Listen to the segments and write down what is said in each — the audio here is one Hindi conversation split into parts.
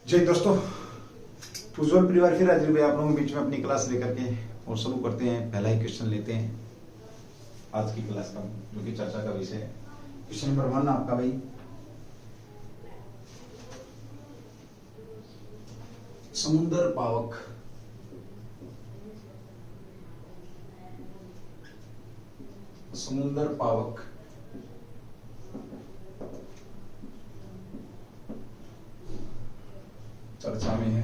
जय दोस्तों, उज्ज्वल परिवार फिर हाजिर हुए आप लोगों के बीच में अपनी क्लास लेकर के और शुरू करते हैं। पहला ही क्वेश्चन लेते हैं आज की क्लास का, जो कि चर्चा का विषय है। क्वेश्चन नंबर 1 आपका भाई, समुद्र पावक। समुद्र पावक चर्चा में है।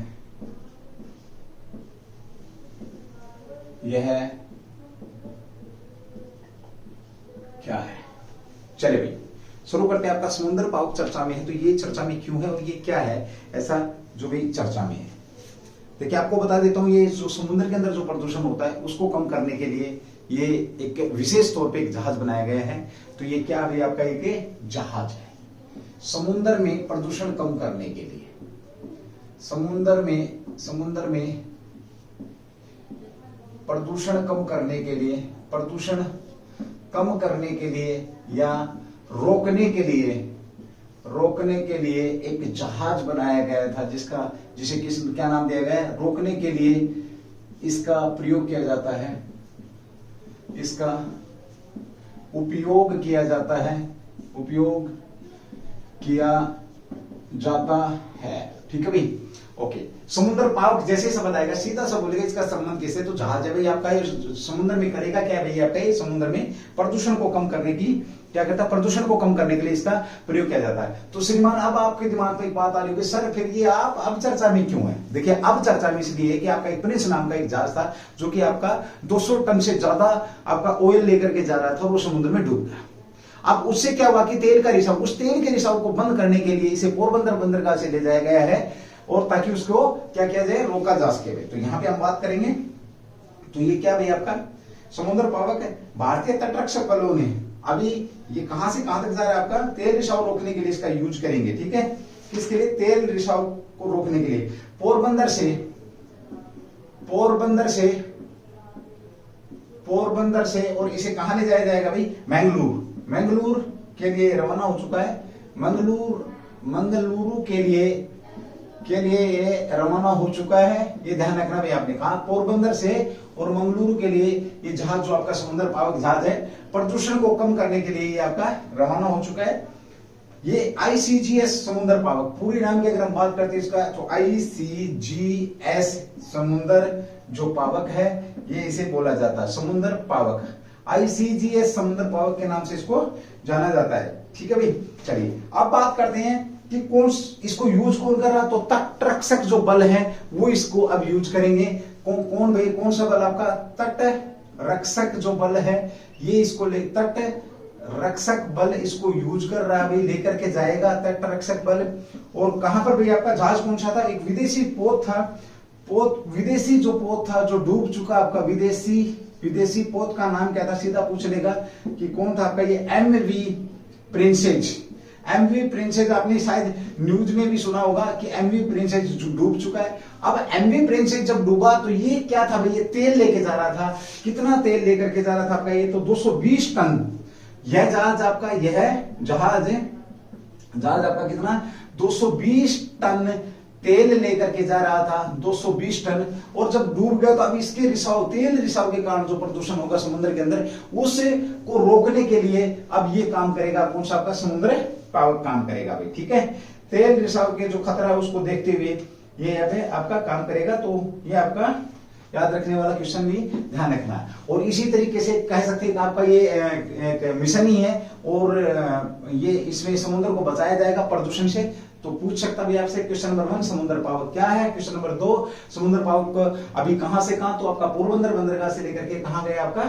यह क्या है? चले भाई शुरू करते हैं। आपका समुद्र पावक चर्चा में है, तो ये चर्चा में क्यों है और ये क्या है ऐसा जो भाई चर्चा में है। देखिए आपको बता देता हूं, ये जो समुद्र के अंदर जो प्रदूषण होता है उसको कम करने के लिए ये एक विशेष तौर पे एक जहाज बनाया गया है। तो ये क्या है आपका, एक जहाज है समुद्र में प्रदूषण कम करने के लिए। समुद्र में प्रदूषण कम करने के लिए, प्रदूषण कम करने के लिए या रोकने के लिए एक जहाज बनाया गया था, जिसे क्या नाम दिया गया है? रोकने के लिए इसका प्रयोग किया जाता है, इसका उपयोग किया जाता है, उपयोग किया जाता है। ठीक है भाई, ओके। समुद्र पावक जैसे शब्द आएगा सीधा सा बोलेगा इसका संबंध किससे? तो जहाज है भाई आपका। ये समुद्र में करेगा क्या भाई आपका? ये समुद्र में प्रदूषण को कम करने की क्या करता है? प्रदूषण को कम करने के लिए इसका प्रयोग किया जाता है। तो श्रीमान अब आपके दिमाग में एक बात आ रही होगी, सर फिर ये आप अब चर्चा में क्यों है? देखिए अब चर्चा में इसलिए है कि आपका एक प्रिंस नाम का एक जहाज था जो कि आपका 200 टन से ज्यादा आपका ऑयल लेकर के जा रहा था, वो समुद्र में डूब गया। अब उससे क्या हुआ कि तेल का रिसाव, उस तेल के रिसाव को बंद करने के लिए इसे पोरबंदर बंदरगाह से ले जाया गया है, और ताकि उसको क्या किया जाए? रोका जा सके। तो यहां पे हम बात करेंगे, तो ये क्या भाई आपका समुद्र पावक है। भारतीय तटरक्षक बलों ने अभी ये कहां से कहां तक जा रहा है आपका? तेल रिसाव रोकने के लिए इसका यूज करेंगे। ठीक है, किसके लिए? तेल रिसाव को रोकने के लिए। पोरबंदर से और इसे कहां ले जाया जाएगा भाई? मंगलूर के लिए रवाना हो चुका है। मंगलुरु के लिए ये रवाना हो चुका है। ये ध्यान रखना भाई, आपने कहा पोरबंदर से और मंगलुरु के लिए ये जहाज जो आपका समुद्र पावक जहाज है, प्रदूषण को कम करने के लिए ये आपका रवाना हो चुका है। ये ICGS समुद्र पावक, पूरी नाम की अगर हम बात करते हैं इसका, तो ICGS समुद्र जो पावक है ये इसे बोला जाता है समुद्र पावक। ICGS समुद्र पावक के नाम से इसको जाना जाता है। ठीक है भाई, चलिए अब बात करते हैं कि कौन इसको यूज कौन कर रहा? तो तटरक्षक जो बल है वो इसको अब यूज करेंगे। कौन भाई? कौन सा बल आपका? तटरक्षक जो बल है ये इसको तटरक्षक बल इसको यूज कर रहा है भाई, लेकर के जाएगा तटरक्षक बल। और कहां पर भाई आपका जहाज कौन सा था? एक विदेशी पोत था, विदेशी जो पोत था जो डूब चुका आपका, विदेशी पोत का नाम क्या था? सीधा पूछ लेगा कि कौन था आपका? ये MV प्रिंसेस। आपने शायद न्यूज में भी सुना होगा कि MV प्रिंसेस डूब चुका है। अब MV प्रिंसेस जब डूबा तो ये क्या था भाई? ये तेल लेके जा रहा था। कितना तेल लेकर के जा रहा था आपका? ये तो 220 टन। यह जहाज आपका, जहाज आपका कितना? 220 टन तेल लेकर के जा रहा था, 220 टन। और जब डूब गया तो अब इसके तेल रिसाव के कारण जो प्रदूषण होगा समुद्र के अंदर, उससे को रोकने के लिए अब ये काम करेगा। कौन सा आपका? समुद्र पावक काम करेगा भाई। ठीक है, तेल रिसाव के जो खतरा है उसको देखते हुए ये यहाँ पे आपका काम करेगा। तो ये आपका याद रखने वाला क्वेश्चन भी ध्यान रखना। और इसी तरीके से कह सकते हैं कि आपका ये एक मिशन ही है, और ये इसमें समुद्र को बचाया जाएगा प्रदूषण से। तो पूछ सकता भी आपसे क्वेश्चन नंबर 1 समुद्र पावक क्या है। क्वेश्चन नंबर 2 समुद्र पावक अभी कहां से कहां? तो आपका पोरबंदर बंदरगाह से लेकर के कहां गया आपका?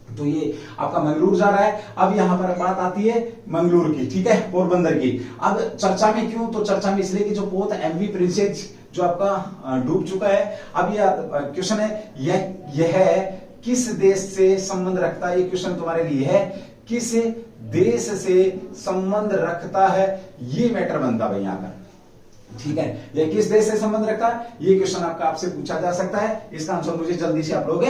तो ये आपका मंगलूर जा रहा है। अब यहां पर बात आती है मंगलूर की, ठीक है, पोरबंदर की। अब चर्चा में क्यों? तो चर्चा में इसलिए कि जो पोत MV प्रिंसेस जो आपका डूब चुका है। अब यह क्वेश्चन है, यह किस देश से संबंध रखता है? ये क्वेश्चन तुम्हारे लिए है, किस देश से संबंध रखता है? ये मैटर बनता भाई यहां पर। ठीक है, ये किस देश से संबंध रखता है? ये क्वेश्चन आपसे पूछा जा सकता है। इसका आंसर मुझे जल्दी से आप लोग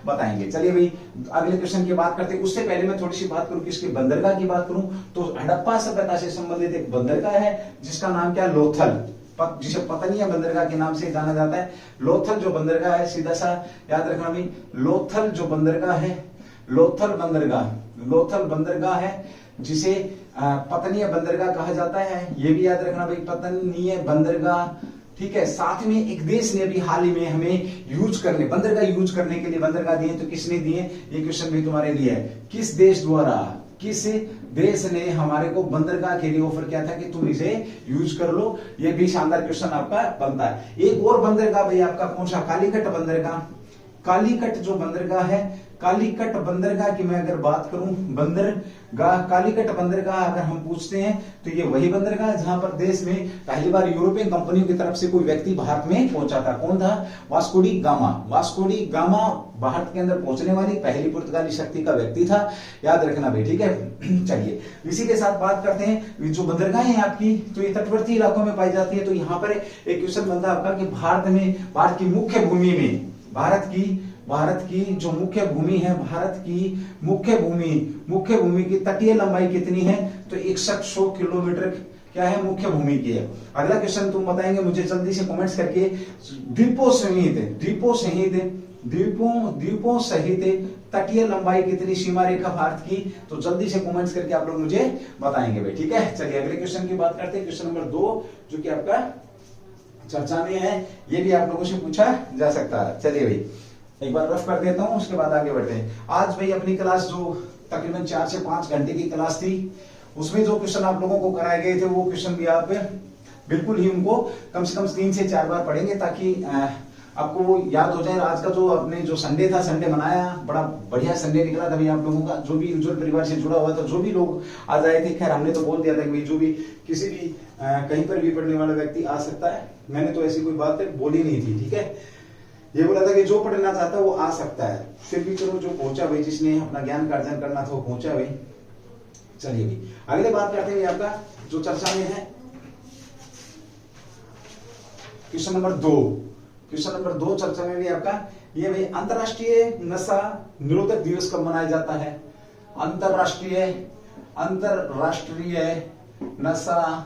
बताएंगे। चलिए भाई अगले क्वेश्चन की बात करते हैं। उससे पहले मैं थोड़ी सी बात करूं, किसकी बंदरगाह की बात करूं, तो हड़प्पा सभ्यता से संबंधित एक बंदरगाह है जिसका नाम क्या? लोथल। जिसे पतनिया बंदरगाह के नाम से जाना जाता है। लोथल जो बंदरगाह है, सीधा सा याद रखना भाई, लोथल जो बंदरगाह है, लोथल बंदरगाह है जिसे पतनिया बंदरगाह कहा जाता है, ये भी याद रखना भाई, पतनिया बंदरगाह। ठीक है, साथ में एक देश ने अभी हाल ही में हमें बंदरगाह यूज करने के लिए बंदरगाह दिए, तो किसने दिए, ये क्वेश्चन भी तुम्हारे लिए है, किस देश द्वारा, किस देश ने हमारे को बंदरगाह के लिए ऑफर किया था कि तुम इसे यूज कर लो। ये भी शानदार क्वेश्चन आपका बनता है। एक और बंदरगाह भाई आपका कौन सा, कालीकट बंदरगाह। कालीकट जो बंदरगाह है, कालीकट बंदरगाह की मैं अगर बात करूं, कालीकट बंदरगाह अगर हम पूछते हैं तो ये वही बंदरगाह है जहां पर देश में पहली बार यूरोपियन कंपनियों की तरफ से कोई व्यक्ति भारत में पहुंचा था। कौन था, Vasco D gamma. Vasco D gamma Bharat के अंदर पहुंचने वाली पहली पुर्तगाली शक्ति का व्यक्ति था, याद रखना भाई। ठीक है, चलिए इसी के साथ बात करते हैं जो बंदरगाहें हैं आपकी, तो ये तटवर्ती इलाकों में पाई जाती है। तो यहाँ पर एक क्वेश्चन बनता है आपका कि भारत की मुख्य भूमि में, भारत की जो मुख्य भूमि है, भारत की मुख्य भूमि की तटीय लंबाई कितनी है, तो 6100 किलोमीटर क्या है, मुख्य भूमि की है। अगला क्वेश्चन तुम बताएंगे मुझे जल्दी से कमेंट्स करके, द्वीपों सहित तटीय लंबाई कितनी सीमा रेखा भारत की, तो जल्दी से कमेंट्स करके आप लोग मुझे बताएंगे भाई। ठीक है, चलिए अगले क्वेश्चन की बात करते हैं। क्वेश्चन नंबर 2 जो कि आपका चर्चा में है, ये भी आप लोगों से पूछा जा सकता है। चलिए भाई एक बार रफ कर देता हूं, उसके बाद आगे बढ़ते हैं। आज भाई अपनी क्लास जो तकरीबन 4 से 5 घंटे की क्लास थी, उसमें जो क्वेश्चन आप लोगों को कराए गए थे वो क्वेश्चन भी आप बिल्कुल ही उनको कम से कम 3 से 4 बार पढ़ेंगे ताकि आपको वो याद हो जाए। आज का जो अपने जो संडे था, संडे मनाया, बड़ा बढ़िया संडे निकला था भाई आप लोगों का, जो भी उज्जवल परिवार से जुड़ा हुआ था, जो भी लोग आज आए थे। खैर हमने तो बोल दिया था कि भाई जो भी किसी भी कहीं पर भी पढ़ने वाला व्यक्ति आ सकता है, मैंने तो ऐसी कोई बात बोली नहीं थी। ठीक है, ये बोला था कि जो पढ़ना चाहता है वो आ सकता है। फिर भी चलो जो पहुंचा भाई, जिसने अपना ज्ञान का अर्जन करना था वो पहुंचा भाई। चलिए भाई अगले बात करते हैं आपका जो चर्चा में है, क्वेश्चन नंबर 2 चर्चा में भी आपका ये भाई, अंतरराष्ट्रीय नशा निरोधक दिवस कब मनाया जाता है। अंतरराष्ट्रीय नशा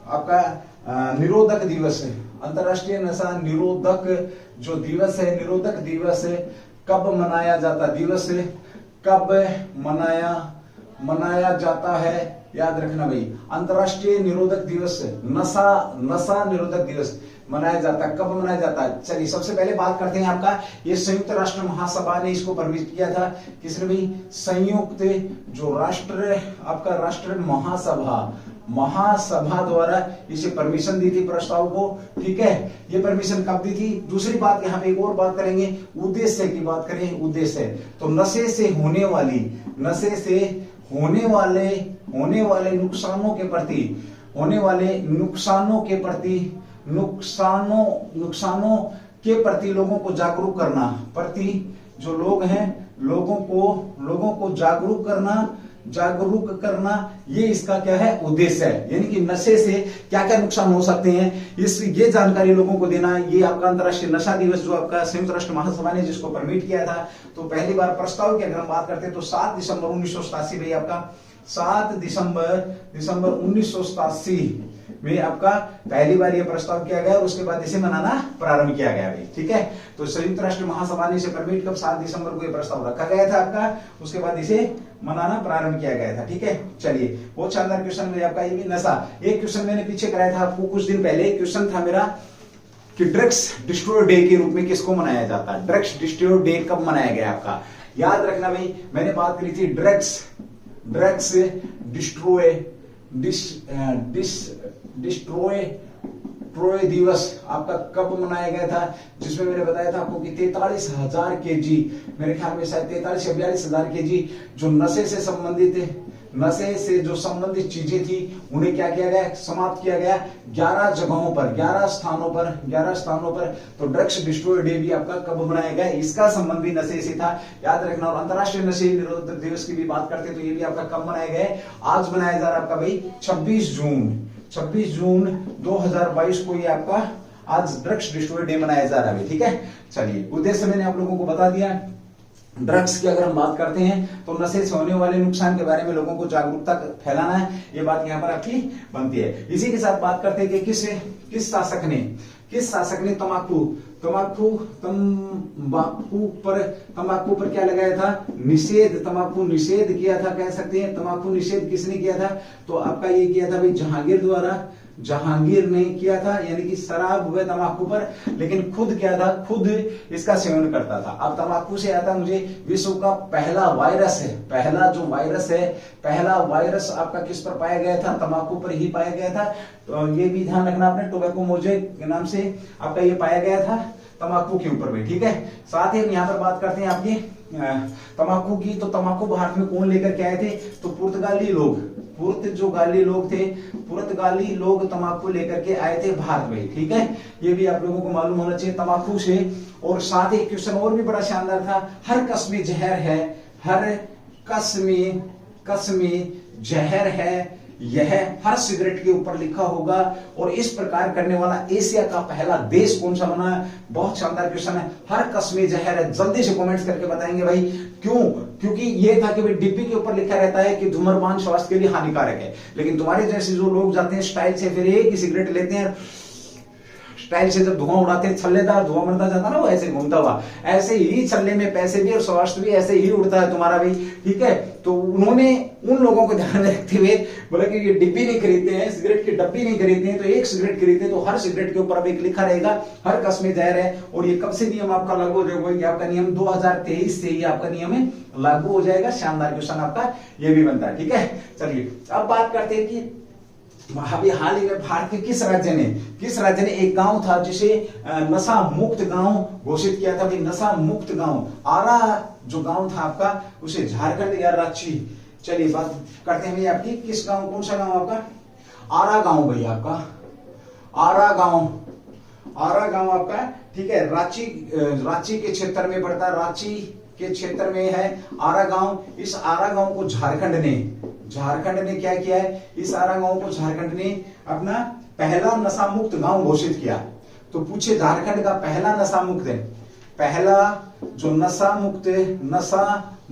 आपका निरोधक दिवस है। अंतरराष्ट्रीय नशा निरोधक जो दिवस है, निरोधक दिवस कब मनाया जाता, दिवस कब मनाया जाता है, याद रखना भाई। अंतरराष्ट्रीय निरोधक दिवस, नशा निरोधक दिवस मनाया जाता है, कब मनाया जाता है। चलिए सबसे पहले बात करते हैं आपका, ये संयुक्त राष्ट्र महासभा ने इसको परमिट किया था। किसने भाई, संयुक्त जो राष्ट्र आपका राष्ट्र महासभा द्वारा इसे परमिशन दी थी प्रस्ताव को। ठीक है, ये परमिशन कब दी थी। दूसरी बात यहाँ पे एक और बात करेंगे, उद्देश्य की बात करें। उद्देश्य तो नशे से होने वाले नुकसानों के प्रति लोगों को जागरूक करना, प्रति जो लोग हैं लोगों को जागरूक करना, ये इसका क्या है, उद्देश्य है। यानी कि नशे से क्या क्या नुकसान हो सकते हैं, ये जानकारी लोगों को देना। ये आपका अंतरराष्ट्रीय नशा दिवस जो आपका संयुक्त राष्ट्र महासभा ने जिसको परमिट किया था, तो पहली बार प्रस्ताव की अगर हम बात करते हैं तो 7 दिसंबर 1987 भाई आपका 7 दिसंबर 1987 में आपका पहली बार ये प्रस्ताव किया गया और उसके बाद इसे मनाना प्रारंभ किया गया भाई। ठीक है, तो संयुक्त राष्ट्र महासभा ने इसे परमिट कब 7 दिसंबर को ये प्रस्ताव रखा गया था आपका, उसके बाद इसे मनाना प्रारंभ किया गया था। ठीक है, चलिए बहुत शानदार क्वेश्चन है आपका ये भी नशा। एक क्वेश्चन मैंने पीछे कराया था आपको कुछ दिन पहले, क्वेश्चन था मेरा कि ड्रग्स डिस्ट्रॉय डे के रूप में किसको मनाया जाता है। ड्रग्स डिस्ट्रॉय डे कब मनाया गया आपका, याद रखना भाई। मैंने बात करी थी ड्रग्स डिस्ट्रॉय दिवस आपका कब मनाया गया था, जिसमें मैंने बताया था आपको कि 43,000 केजी, मेरे ख्याल में शायद 43 या 42,000 केजी जो नशे से संबंधित चीजें थी उन्हें क्या किया गया, समाप्त किया गया 11 जगहों पर, 11 स्थानों पर। तो ड्रग्स डिस्ट्रॉय डे भी आपका कब मनाया गया, इसका संबंध भी नशे से था, याद रखना। और अंतरराष्ट्रीय नशे निरोधक दिवस की भी बात करते हैं तो ये भी आपका कब मनाया गया, आज मनाया जा रहा है आपका भाई 26 जून 2022 को ये आपका आज ड्रग्स डिस्ट्रॉय डे मनाया जा रहा है। ठीक है, चलिए उद्देश्य मैंने आप लोगों को बता दिया। ड्रग्स की अगर हम बात करते हैं तो नशे से होने वाले नुकसान के बारे में लोगों को जागरूकता फैलाना है, ये बात यहाँ पर आपकी बनती है। इसी के साथ बात करते हैं कि किस शासक ने तंबाकू पर क्या लगाया था, तंबाकू निषेध किया था, कह सकते हैं। तंबाकू निषेध किसने किया था, तो आपका ये किया था भाई जहांगीर ने किया था, यानी कि शराब व तंबाकू पर, लेकिन खुद क्या था, खुद इसका सेवन करता था। अब तंबाकू से आता मुझे विश्व का पहला वायरस आपका किस पर पाया गया था, तंबाकू पर ही पाया गया था। तो ये भी ध्यान रखना आपने, टोबैको मोज़ेक के नाम से आपका ये पाया गया था तंबाकू के ऊपर में, ठीक है। साथ ही हम यहाँ पर बात करते हैं आपकी तंबाकू की। तो तंबाकू भारत में कौन लेकर के आए थे, तो पुर्तगाली लोग तंबाकू लेकर के आए थे भारत में, ठीक है। ये भी आप लोगों को मालूम होना चाहिए तंबाकू से। और साथ ही क्वेश्चन और भी बड़ा शानदार था, हर कस्मे जहर है, यह हर सिगरेट के ऊपर लिखा होगा। और इस प्रकार करने वाला एशिया का पहला देश कौन सा बना है, बहुत शानदार क्वेश्चन है। हर कस्मे जहर है, जल्दी से कमेंट्स करके बताएंगे भाई क्यों, क्योंकि ये था कि भाई डिब्बी के ऊपर लिखा रहता है कि धूम्रपान स्वास्थ्य के लिए हानिकारक है, लेकिन तुम्हारे जैसे जो लोग जाते हैं स्टाइल से फिर एक ही सिगरेट लेते हैं, स्टाइल से जब धुआं उड़ाते हैं, छल्लेदार धुआं बनता जाता ना, वो ऐसे घूमता हुआ, ऐसे ही छल्ले में पैसे भी और स्वास्थ्य भी ऐसे ही उड़ता है तुम्हारा भी, ठीक है। तो उन्होंने उन लोगों को ध्यान में रखते हुए बोला कि ये डिब्बी नहीं खरीदते हैं, सिगरेट की डब्बी नहीं खरीदते हैं, तो एक सिगरेट खरीदते तो हर सिगरेट के ऊपर अब एक लिखा रहेगा हर कस्मे जहर है। और ये कब से नियम आपका लागू हो जाएगा, आपका नियम 2023 से ही आपका नियम लागू हो जाएगा। शानदार क्वेश्चन आपका ये भी बनता है, ठीक है। चलिए अब बात करते हैं कि अभी हाल ही में भारत के किस राज्य ने एक गांव था जिसे नशा मुक्त गांव घोषित किया था। भाई नशा मुक्त गांव, आरा जो गांव था आपका, उसे झारखंड या रांची। चलिए बात करते हैं भाई आपकी किस गांव, कौन सा गांव आपका, आरा गांव भाई आपका, आरा गांव आपका, ठीक है। रांची के क्षेत्र में पड़ता, रांची के क्षेत्र में है आरा गांव। इस आरा गांव को झारखंड ने क्या किया है, इस आरा गांव को झारखंड ने अपना पहला नशा मुक्त गांव घोषित किया। तो पूछे झारखंड का पहला नशा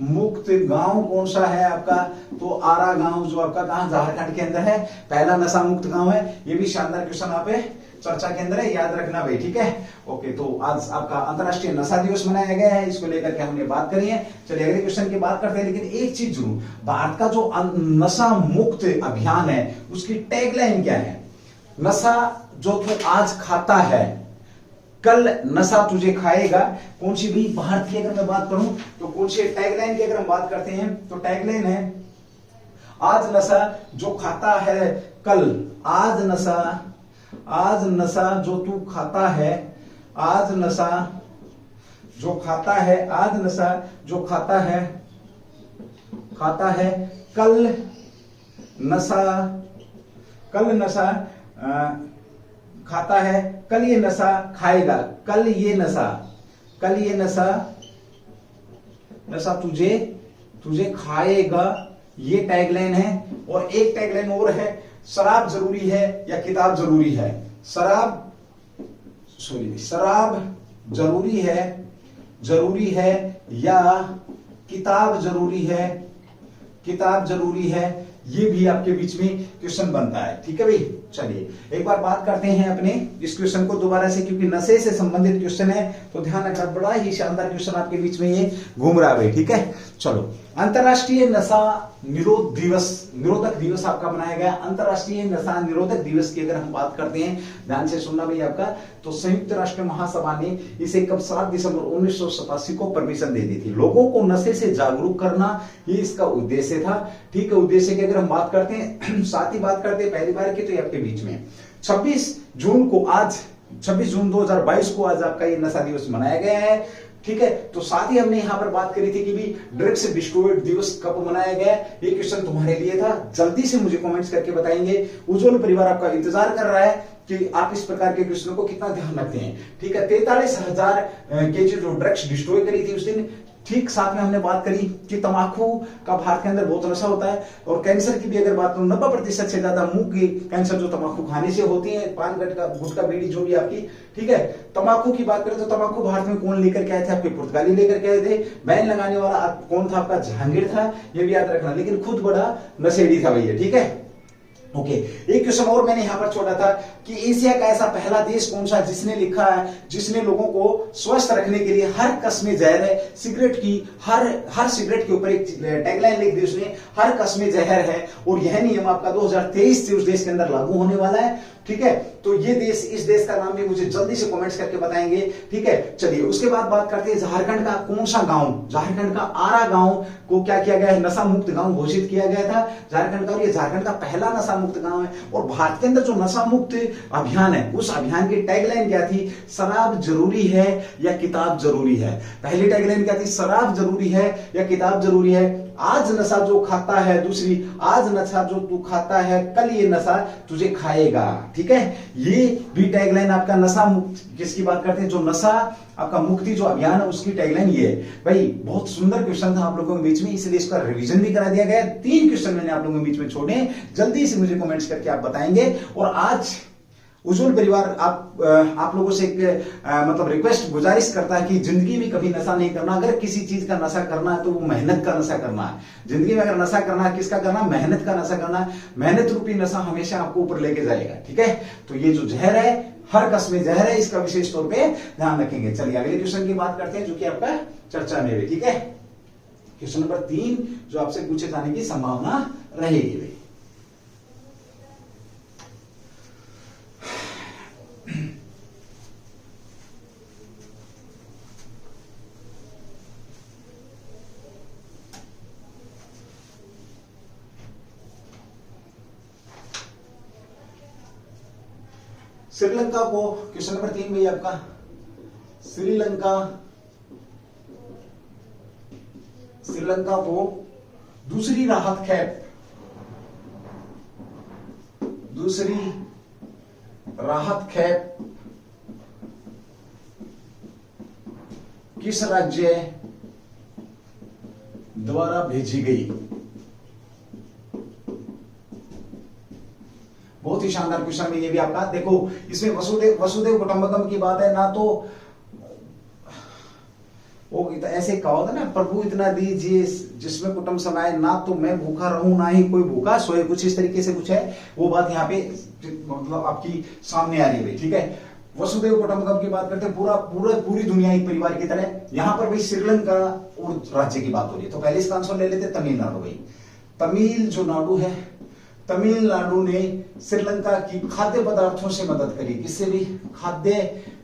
मुक्त गांव कौन सा है आपका, तो आरा गांव जो आपका कहां, झारखंड के अंदर है, पहला नशा मुक्त गांव है। ये भी शानदार क्वेश्चन आप चर्चा के अंदर है, याद रखना भाई, ठीक है। ओके, तो आज आपका अंतरराष्ट्रीय नशा दिवस मनाया गया है, इसको लेकर के हमने बात करी है। चलिए अगले क्वेश्चन की बात करते हैं, लेकिन एक चीज जरूर, भारत का जो नशा मुक्त अभियान है उसकी टैगलाइन क्या है, नशा जो तू आज खाता है कल नशा तुझे खाएगा। कौन सी भी भारत की अगर मैं बात करूं तो कौन सी टैगलाइन की अगर हम बात करते हैं तो टैगलाइन है आज नशा जो खाता है कल, आज नशा जो तू खाता है, आज नशा जो खाता है, आज नशा जो खाता है कल नशा खाता है, कल ये नशा खाएगा, कल ये नशा तुझे खाएगा, ये टैगलाइन है। और एक टैगलाइन और है, शराब जरूरी है या किताब जरूरी है, शराब जरूरी है या किताब जरूरी है, ये भी आपके बीच में क्वेश्चन बनता है, ठीक है भाई। चलिए एक बार बात करते हैं अपने इस क्वेश्चन को दोबारा से, क्योंकि नशे से संबंधित क्वेश्चन है तो ध्यान रखना, बड़ा ही शानदार क्वेश्चन आपके बीच में ये घूम रहा है, ठीक है। चलो, अंतरराष्ट्रीय नशा निरोधक दिवस आपका मनाया गया। अंतरराष्ट्रीय नशा निरोधक दिवस की अगर हम बात करते हैं, ध्यान से सुनना भाई आपका, तो संयुक्त राष्ट्र महासभा ने इसे कब 7 दिसंबर 1987 को परमिशन दे दी थी। लोगों को नशे से जागरूक करना ये इसका उद्देश्य था, ठीक है। उद्देश्य की अगर हम बात करते हैं, साथ ही बात करते हैं पहली बार की, तो आपके बीच में 26 जून 2022 को आज आपका ये नशा दिवस मनाया गया है, ठीक है। तो साथ ही हमने यहां पर बात करी थी कि भी ड्रग्स डिस्ट्रॉयड दिवस कब मनाया गया, ये क्वेश्चन तुम्हारे लिए था, जल्दी से मुझे कमेंट्स करके बताएंगे। उज्जवल परिवार आपका इंतजार कर रहा है कि आप इस प्रकार के क्वेश्चनों को कितना ध्यान रखते हैं, ठीक है। 43,000 केजी जो ड्रग्स डिस्ट्रॉय करी थी उस दिन, ठीक साथ में हमने बात करी कि तंबाकू का भारत के अंदर बहुत नशा होता है, और कैंसर की भी अगर बात करूं 90% से ज्यादा मुंह की कैंसर जो तंबाकू खाने से होती है, पान गुटखा बीड़ी जो भी आपकी, ठीक है। तंबाकू की बात करें तो तंबाकू भारत में कौन लेकर के आए थे? आपके पुर्तगाली लेकर के आए थे। बैन लगाने वाला कौन था? आपका जहांगीर था, ये भी याद रखना, लेकिन खुद बड़ा नशेड़ी था भैया, ठीक है। ओके, एक क्वेश्चन और मैंने यहां पर छोड़ा था कि एशिया का ऐसा पहला देश कौन सा जिसने लिखा है, जिसने लोगों को स्वस्थ रखने के लिए हर कस्में जहर है, सिगरेट की हर सिगरेट के ऊपर एक टैगलाइन लिख दी उसने, हर कस्में जहर है, और यह नियम आपका 2023 से उस देश के अंदर लागू होने वाला है, ठीक है। तो ये देश, इस देश का नाम भी मुझे जल्दी से कमेंट्स करके बताएंगे, ठीक है। चलिए उसके बाद बात करते हैं झारखंड का कौन सा गांव, झारखंड का आरा गांव को क्या किया गया है? नशा मुक्त गांव घोषित किया गया था झारखंड का, और ये झारखंड का पहला नशा मुक्त गांव है। और भारत के अंदर जो नशा मुक्त अभियान है, उस अभियान की टैगलाइन क्या थी? शराब जरूरी है या किताब जरूरी है। पहली टैगलाइन क्या थी? शराब जरूरी है या किताब जरूरी है। आज नशा जो खाता है, दूसरी, आज नशा जो तू खाता है, कल ये नशा तुझे खाएगा, ठीक है। ये भी टैगलाइन आपका नशा मुक्त, किसकी बात करते हैं? जो नशा आपका मुक्ति जो अभियान है उसकी टैगलाइन ये है। भाई बहुत सुंदर क्वेश्चन था आप लोगों के बीच में, इसलिए इसका रिवीजन भी करा दिया गया। 3 क्वेश्चन मैंने आप लोगों के बीच में छोड़े, जल्दी से मुझे कमेंट्स करके आप बताएंगे। और आज उज्जवल परिवार आप लोगों से एक मतलब रिक्वेस्ट, गुजारिश करता है कि जिंदगी में कभी नशा नहीं करना। अगर किसी चीज का नशा करना है तो वो मेहनत का नशा करना है। जिंदगी में अगर नशा करना है, किसका करना? मेहनत का नशा करना है। मेहनत रूपी नशा हमेशा आपको ऊपर लेके जाएगा, ठीक है। तो ये जो जहर है, हर कस्में जहर है, इसका विशेष तौर पे ध्यान रखेंगे। चलिए अगले क्वेश्चन की बात करते हैं, जो कि आपका चर्चा में है, ठीक है। क्वेश्चन नंबर 3 जो आपसे पूछे जाने की संभावना रहेगी। श्रीलंका को, क्वेश्चन नंबर 3 में आपका श्रीलंका को दूसरी राहत कैप किस राज्य द्वारा भेजी गई? बहुत ही शानदार क्वेश्चन में ये भी आपका, देखो इसमें वसुदेव कुटुंबकम की बात है ना, तो वो ऐसे कहा होता ना, प्रभु इतना दीजिए जिसमें कुटुंब समाये, ना तो मैं भूखा रहूं ना ही कोई भूखा सोए, कुछ इस तरीके से कुछ है वो बात यहाँ पे मतलब आपकी सामने आ रही है, ठीक है। वसुदेव कुटुंबकम की बात करते हैं, पूरी दुनिया एक परिवार की तरह। यहाँ पर भाई श्रीलंका और राज्य की बात हो रही है, तो पहले इसका आंसर ले लेते तमिलनाडु। भाई तमिल जो नाडु है, तमिलनाडु ने श्रीलंका की खाद्य पदार्थों से मदद करी। किससे भी?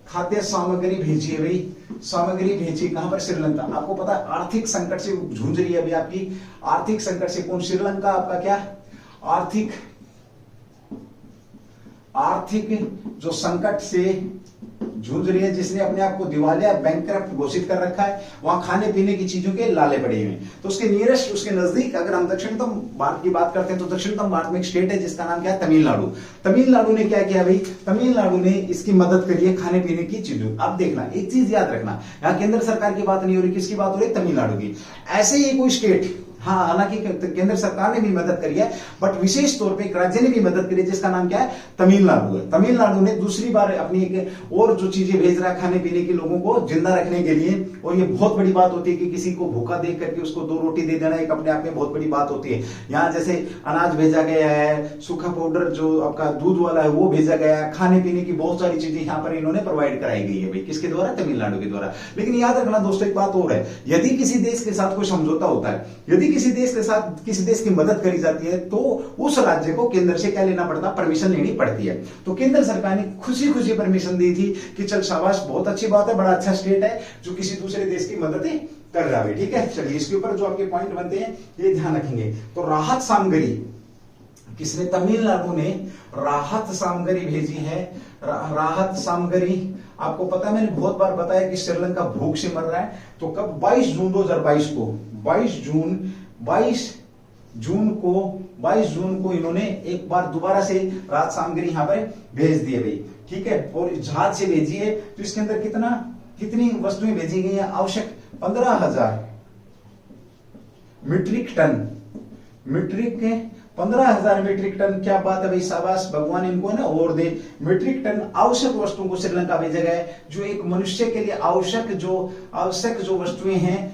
खाद्य सामग्री भेजी है भाई, सामग्री भेजी कहां पर? श्रीलंका। आपको पता है आर्थिक संकट से जूझ रही है अभी आपकी, आर्थिक संकट से कौन? श्रीलंका आपका क्या आर्थिक जो संकट से जूझ रही है, जिसने अपने आप को दिवालिया बैंकक्रप्ट घोषित कर रखा है, वहां खाने पीने की चीजों के लाले पड़े हुए हैं। तो उसके नियरेस्ट, उसके नजदीक अगर हम दक्षिणतम भारत की बात करते हैं तो दक्षिणतम भारत में एक स्टेट है जिसका नाम क्या है? तमिलनाडु। तमिलनाडु ने क्या किया भाई? तमिलनाडु ने इसकी मदद करी है खाने पीने की चीजों। अब देखना, एक चीज याद रखना, यहाँ केंद्र सरकार की बात नहीं हो रही, किसकी बात हो रही? तमिलनाडु की। ऐसे ही कोई स्टेट, हाँ हालांकि केंद्र सरकार ने भी मदद करी है, बट विशेष तौर पे एक राज्य ने भी मदद करी है जिसका नाम क्या है? तमिलनाडु है। तमिलनाडु ने दूसरी बार अपनी एक और जो चीजें भेज रहा है खाने पीने के लोगों को जिंदा रखने के लिए, और ये बहुत बड़ी बात होती है कि किसी को भूखा देख करके उसको 2 रोटी दे देना, एक अपने आप में बहुत बड़ी बात होती है। यहाँ जैसे अनाज भेजा गया है, सूखा पाउडर जो आपका दूध वाला है वो भेजा गया है, खाने पीने की बहुत सारी चीजें यहाँ पर इन्होंने प्रोवाइड कराई गई है भाई, किसके द्वारा? तमिलनाडु के द्वारा। लेकिन याद रखना दोस्तों एक बात और है, यदि किसी देश के साथ कोई समझौता होता है, यदि किसी देश के साथ किसी देश की मदद करी जाती है, तो उस राज्य को केंद्र से क्या लेना पड़ता? परमिशन लेनी पड़ती है। तो केंद्र सरकार ने खुशी खुशी परमिशन दी थी कि चल शाबाश, बहुत अच्छी बात है, बड़ा अच्छा स्टेट है जो किसी दूसरे देश की मदद कर रहा है, ठीक है। चलिए इसके ऊपर जो आपके पॉइंट बनते हैं ये ध्यान रखेंगे। तो राहत सामग्री किसने? तमिलनाडु ने राहत सामग्री भेजी है। राहत सामग्री आपको पता है, मैंने बहुत बार बताया कि श्रीलंका भूख से मर रहा है। तो कब? 22 जून 2022 को, 22 जून को इन्होंने एक बार दोबारा से राहत सामग्री यहां पर भेज दी है भाई, ठीक है। और जहाज से भेजी है, तो इसके अंदर कितनी वस्तुएं भेजी गई है? आवश्यक 15,000 metric ton, metric 15,000 metric ton. क्या बात है भाई, शाबाश, भगवान इनको ना और दे। मीट्रिक टन आवश्यक वस्तुओं को श्रीलंका भेजा गया है, जो एक मनुष्य के लिए आवश्यक जो वस्तुएं हैं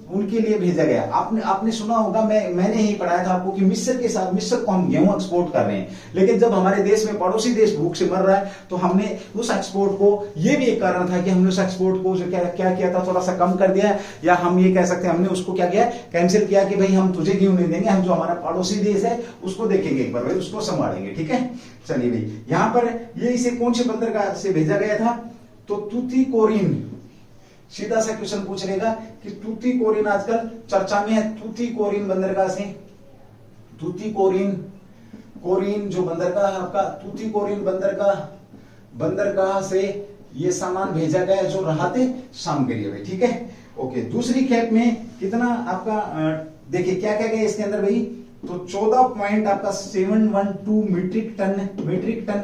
उनके लिए भेजा गया। आपने सुना होगा, मैंने ही पढ़ाया था आपको कि मिस्र को हम गेहूं एक्सपोर्ट कर रहे हैं, लेकिन जब हमारे देश में पड़ोसी देश भूख से मर रहा है तो हमने उस एक्सपोर्ट को, ये भी एक कारण था कि हमने उस एक्सपोर्ट को जो क्या किया था, थोड़ा सा कम कर दिया, या हम ये कह सकते हैं हमने उसको क्या किया, कैंसिल किया कि भाई हम तुझे गेहूं नहीं देंगे, हम जो हमारा पड़ोसी देश है उसको देखेंगे एक बार भाई, उसको संभालेंगे। ठीक है, चलिए भाई, यहां पर ये इसे कौन से बंदरगाह से भेजा गया था, तो तूतीकोरिन। सीधा सा क्वेश्चन पूछ लेगा कि तूतीकोरिन आजकल चर्चा में है, तूतीकोरिन बंदरगाह से, तूतीकोरिन जो बंदरगाह है आपका, तूतीकोरिन बंदरगाह से ये सामान भेजा गया जो राहत सामग्री है। ठीक है, ओके। दूसरी खेप में कितना आपका देखिए क्या क्या गया इसके अंदर भाई, तो 14.712 मीट्रिक टन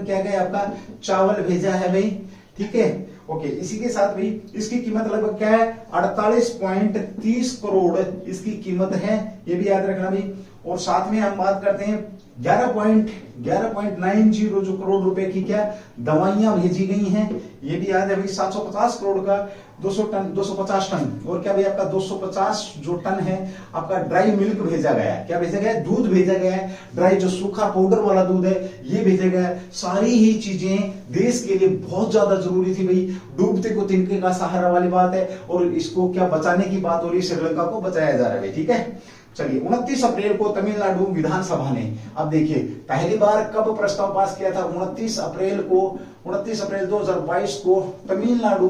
क्या गया आपका, चावल भेजा है भाई। ठीक है, ओके। इसी के साथ भी इसकी कीमत लगभग क्या है, 48.30 करोड़ इसकी कीमत है, ये भी याद रखना भाई। और साथ में हम बात करते हैं 11.90 जो करोड़ रुपए की क्या दवाइयां भेजी गई हैं, ये भी याद है भाई। 750 करोड़ का 250 टन, और क्या भाई आपका 250 जो टन है आपका ड्राई मिल्क भेजा गया है। क्या भेजा गया है, दूध भेजा गया है, ड्राई जो सूखा पाउडर वाला दूध है ये भेजा गया है। सारी ही चीजें देश के लिए बहुत ज्यादा जरूरी थी भाई, डूबते को तिनके का सहारा वाली बात है, और इसको क्या बचाने की बात हो रही है, श्रीलंका को बचाया जा रहा है। ठीक है, चलिए 29 अप्रैल को तमिलनाडु विधानसभा ने, अब देखिए पहली बार कब प्रस्ताव पास किया था, 29 अप्रैल 2022 को तमिलनाडु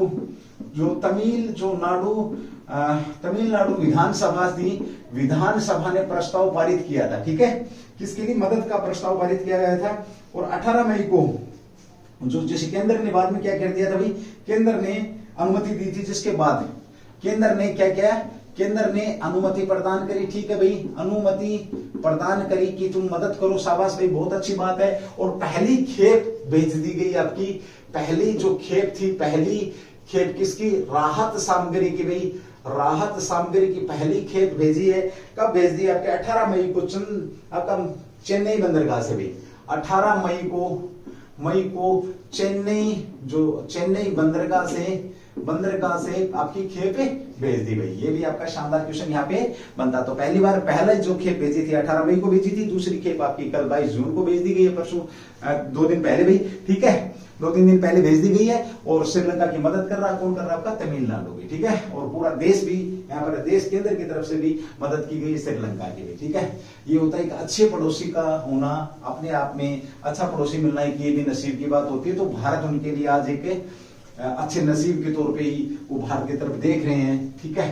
विधानसभा थी, विधानसभा ने प्रस्ताव पारित किया था। ठीक है, किसके लिए, मदद का प्रस्ताव पारित किया गया था। और 18 मई को जिस केंद्र ने बाद में क्या कर दिया था भाई, केंद्र ने अनुमति दी थी, जिसके बाद केंद्र ने क्या किया, केंद्र ने अनुमति प्रदान करी। ठीक है भाई, अनुमति प्रदान करी कि तुम मदद करो, शाबाश भाई, बहुत अच्छी बात है। और पहली खेप भेज दी गई आपकी, पहली जो खेप थी, पहली खेप किसकी, राहत सामग्री की भाई, राहत सामग्री की पहली खेप भेजी है। कब भेज दी आपके, 18 मई को आपका चेन्नई बंदरगाह से भी, 18 मई को चेन्नई बंदरगाह से आपकी खेप भेज दी भाई। ये भी आपका शानदार क्वेश्चन यहाँ पे बनता। तो पहले जो खेप भेजी थी 18 मई को भेजी थी, दूसरी खेप आपकी कल 22 जून को भेज दी गई है, परसों 2 दिन पहले भाई। ठीक है, 2-3 दिन पहले भेज दी गई है। और श्रीलंका की मदद कर रहा है, कौन कर रहा है आपका, तमिलनाडु भी। ठीक है, और पूरा देश भी यहाँ पर, देश केंद्र की तरफ से भी मदद की गई श्रीलंका की भी। ठीक है, ये होता है कि अच्छे पड़ोसी का होना, अपने आप में अच्छा पड़ोसी मिलना ये भी नसीब की बात होती है। तो भारत उनके लिए आज एक अच्छे नसीब के तौर पे ही वो भारत की तरफ देख रहे हैं। ठीक है,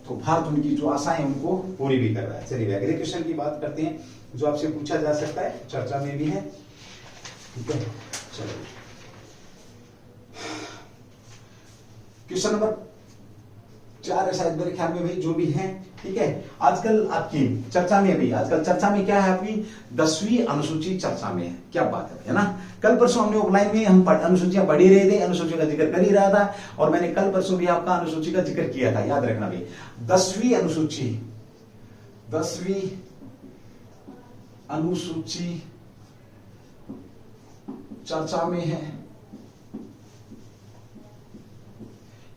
तो भारत उनकी जो आशाएं उनको पूरी भी कर रहा है। चलिए अगले क्वेश्चन की बात करते हैं, जो आपसे पूछा जा सकता है, चर्चा में भी है। ठीक है, चलिए क्वेश्चन नंबर 4 है शायद मेरे ख्याल में भाई, जो भी है। ठीक है, आजकल आपकी चर्चा में भी, आजकल चर्चा में क्या है आपकी 10वीं अनुसूची चर्चा में है। क्या बात है ना, कल परसों हमने ऑफलाइन में हम अनुसूचियां पढ़ ही रहे थे, अनुसूची का जिक्र कर ही रहा था, और मैंने कल परसों भी आपका अनुसूची का जिक्र किया था, याद रखना भाई। 10वीं अनुसूची चर्चा में है।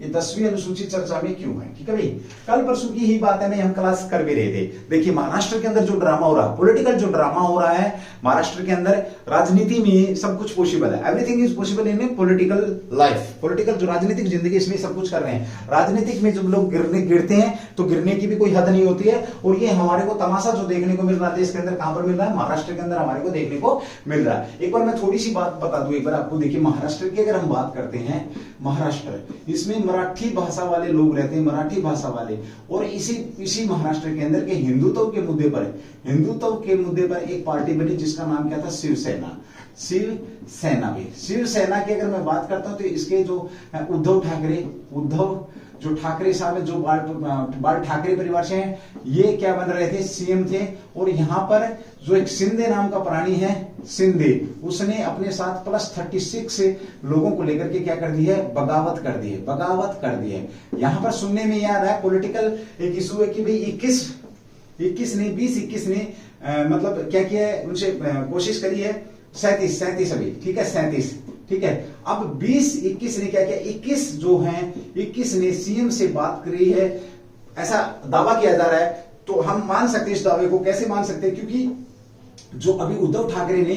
ये 10वीं अनुसूची चर्चा में क्यों है, ठीक है भाई। कल परसों की ही बात है, मैं हम क्लास कर भी रहे थे। देखिए महाराष्ट्र के अंदर जो ड्रामा हो रहा है, पॉलिटिकल जो ड्रामा हो रहा है महाराष्ट्र के अंदर, राजनीति में सब कुछ पॉसिबल है, everything is possible in political life. Political जो राजनीतिक जिंदगी, इसमें सब कुछ कर रहे हैं। राजनीतिक में जब लोग गिरते हैं तो गिरने की भी कोई हद नहीं होती है। और ये हमारे को तमाशा जो देखने को मिल रहा है देश के अंदर, कहां पर मिल रहा है, महाराष्ट्र के अंदर हमारे को देखने को मिल रहा है। एक बार मैं थोड़ी सी बात बता दूं एक बार आपको। देखिए महाराष्ट्र की अगर हम बात करते हैं, महाराष्ट्र, इसमें मराठी भाषा वाले लोग रहते हैं, मराठी भाषा वाले। और इसी महाराष्ट्र के अंदर के हिंदुत्व के मुद्दे पर एक पार्टी बनी जिसका नाम क्या था, शिवसेना भी। शिवसेना की अगर मैं बात करता हूं तो इसके जो उद्धव जो ठाकरे साहब है, जो बाल ठाकरे परिवार से हैं, ये क्या बन रहे थे, सीएम थे। और यहां पर जो एक शिंदे नाम का प्राणी है, शिंदे, उसने अपने साथ +36 लोगों को लेकर के क्या कर दी है, बगावत कर दी है। यहां पर सुनने में याद है, पॉलिटिकल एक इशू है कि भाई 21 ने 20 21 ने मतलब क्या किया है, उनसे कोशिश करी है 37 अभी, ठीक है 37, ठीक है। अब 20 21 ने क्या किया, 21 जो है 21 ने सीएम से बात करी है, ऐसा दावा किया जा रहा है। तो हम मान सकते हैं इस दावे को, कैसे मान सकते हैं, क्योंकि जो अभी उद्धव ठाकरे ने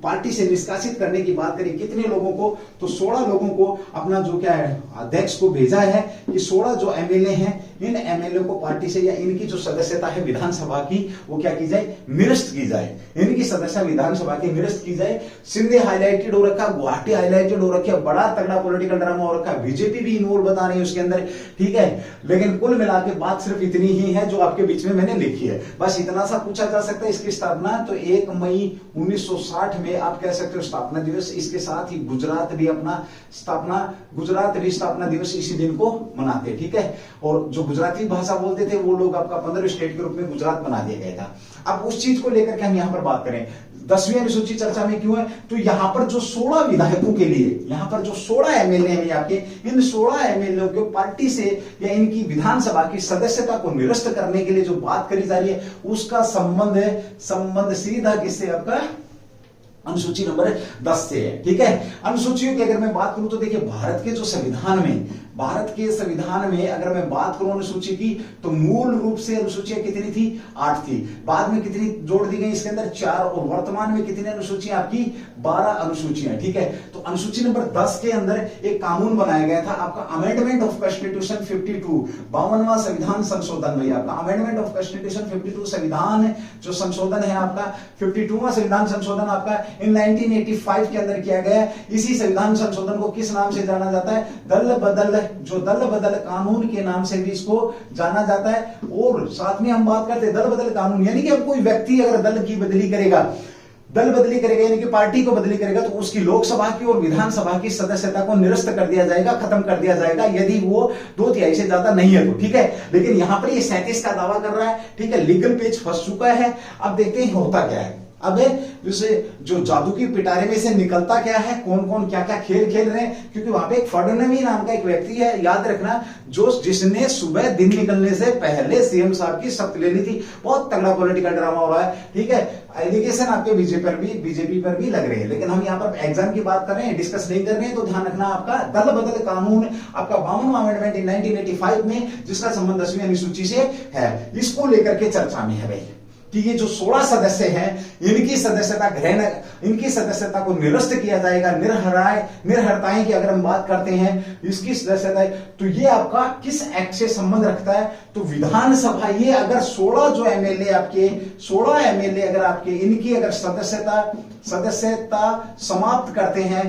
पार्टी से निष्कासित करने की बात करी, कितने लोगों को, तो 16 लोगों को अपना जो क्या है अध्यक्ष को भेजा है कि 16 जो एमएलए हैं, इन एमएलए को पार्टी से या इनकी जो सदस्यता है विधानसभा की वो क्या की जाए, निरस्त की जाए, इनकी सदस्यता विधानसभा की निरस्त की जाए। सिंधे हाईलाइटेड हो रखा, गुवाहाटी हाईलाइटेड हो रखा, बड़ा तगड़ा पॉलिटिकल ड्रामा हो रखा, बीजेपी भी इन्वॉल्व बता रही है उसके अंदर, ठीक है। लेकिन कुल मिला के बात सिर्फ इतनी ही है जो आपके बीच में मैंने लिखी है, बस इतना सा पूछा जा सकता है। इसकी स्थापना तो 1 मई 1960 में आप कह सकते हो स्थापना दिवस, इसके साथ ही गुजरात भी स्थापना दिवस इसी दिन को मनाते, ठीक है। और जो गुजराती भाषा बोलते थे वो लोग आपका 15 स्टेट के रूप में गुजरात बना दिया गया था। अब उस चीज को लेकर के हम यहां पर बात करें, 10वीं अनुसूची चर्चा में क्यों है, तो यहां पर जो 16 विधायकों के लिए, यहां पर जो 16 एमएलए हैं आपके, इन 16 एमएलए को पार्टी से या इनकी विधानसभा की सदस्यता को निरस्त करने के लिए जो बात करी जा रही है, उसका संबंध सीधा किससे, आपका अनुसूची नंबर 10 से है, ठीक है। अनुसूचियों की अगर मैं बात करूं तो देखिए भारत के संविधान में अगर मैं बात करूं अनुसूची की, तो मूल रूप से अनुसूचियां कितनी थी, 8 थी। बाद में कितनी जोड़ दी गई इसके अंदर, 4, और वर्तमान में कितनी अनुसूचियां आपकी, 12 अनुसूचियां, ठीक है। तो अनुसूची नंबर 10 के अंदर एक कानून बनाया गया था आपका अमेंडमेंट ऑफ कॉन्स्टिट्यूशन 52, 52वां संविधान संशोधन में, आपका अमेंडमेंट ऑफ कॉन्स्टिट्यूशन 52 संविधान जो संशोधन है आपका, 52वां संविधान संशोधन आपका इन 1985 के अंदर किया गया। इसी संविधान संशोधन को किस नाम से जाना जाता है, दल बदल कानून के नाम से भी इसको जाना जाता है। और साथ में हम बात करते हैं दल बदल कानून, यानी कि अब कोई व्यक्ति अगर दल बदली करेगा यानी कि पार्टी को बदली करेगा, तो उसकी लोकसभा की और विधानसभा की सदस्यता को निरस्त कर दिया जाएगा, खत्म कर दिया जाएगा, यदि वो 2/3 से ज्यादा नहीं है तो, ठीक है। लेकिन यहां पर ये 37 का दावा कर रहा है, ठीक है, लीगल पेज फंस चुका है। अब देखते हैं होता क्या है। अब जैसे जो जादू की पिटारे में से निकलता क्या है, कौन कौन क्या क्या खेल खेल रहे हैं, क्योंकि वहां पे एक फडणवीस नाम का एक व्यक्ति है, याद रखना, जिसने सुबह दिन निकलने से पहले सीएम साहब की शपथ ले ली थी। बहुत तगड़ा पॉलिटिकल ड्रामा हो रहा है, ठीक है। एलिगेशन आपके बीजेपी पर भी लग रहे हैं, लेकिन हम यहाँ पर एग्जाम की बात कर रहे हैं, डिस्कस नहीं कर रहे हैं, तो ध्यान रखना आपका दल बदल कानून आपका 52वां अमेंडमेंट इन 1985 में, जिसका संबंध 10वीं अनुसूची से है, इसको लेकर के चर्चा में है भाई कि ये जो 16 सदस्य हैं, इनकी सदस्यता को निरस्त किया जाएगा, निर्हरताएं की अगर हम बात करते हैं इसकी सदस्यता, तो ये आपका किस एक्ट से संबंध रखता है, तो विधानसभा, ये अगर 16 जो एमएलए आपके 16 एमएलए अगर आपके इनकी अगर सदस्यता समाप्त करते हैं,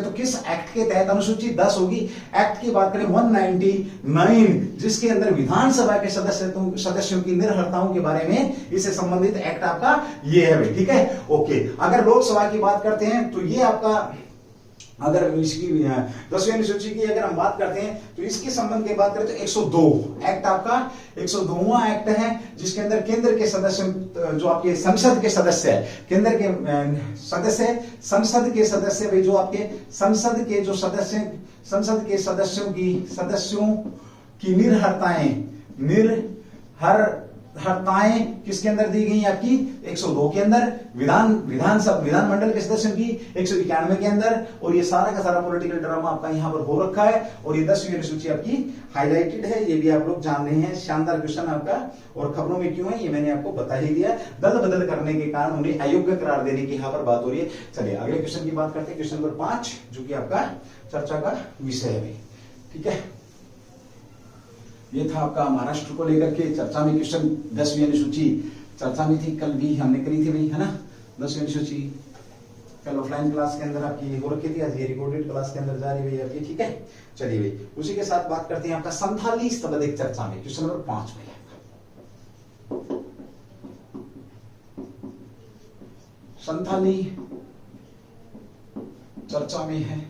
तो किस एक्ट के तहत, अनुसूची 10 होगी, एक्ट की बात करें 199, जिसके अंदर विधानसभा के सदस्यों की निर्हरताओं के बारे में इससे संबंधित एक्ट आपका ये है भाई, ठीक है, ओके। अगर लोकसभा की बात करते हैं तो ये आपका, अगर इसकी 10वीं अनुसूची की अगर हम बात करते हैं तो इसके संबंध की बात करें तो 102 एक्ट आपका 102वां एक्ट है, जिसके अंदर केंद्र के सदस्य, जो आपके संसद के सदस्य है, केंद्र के संसद के सदस्य भाई, जो आपके संसद के सदस्यों की निर्हरताएं किसके अंदर दी गई आपकी 102 के अंदर, विधानमंडल के सदस्यों की 191 के अंदर, और ये सारा का सारा पॉलिटिकल ड्रामा आपका यहां पर हो रखा है। और ये 10वीं अनुसूची आपकी हाईलाइटेड है, ये भी आप लोग जान रहे हैं, शानदार क्वेश्चन आपका। और खबरों में क्यों है ये मैंने आपको बता ही दिया, दल बदल करने के कारण उन्हें अयोग्य करार देने की यहां पर बात हो रही है। चलिए अगले क्वेश्चन की बात करते हैं, क्वेश्चन नंबर 5, जो कि आपका चर्चा का विषय है, ठीक है। ये था आपका महाराष्ट्र को लेकर के चर्चा में क्वेश्चन, 10वीं अनुसूची चर्चा में थी, कल भी हमने करी थी भाई, है ना। 10वीं अनुसूची कल ऑफलाइन क्लास के अंदर आपकी हो रखी थी, आज ये रिकॉर्डेड क्लास के अंदर जा रही है आपकी, ठीक है। चलिए भाई उसी के साथ बात करते हैं आपका संथाली शब्द चर्चा में, क्वेश्चन नंबर 5 में संथाली चर्चा में है,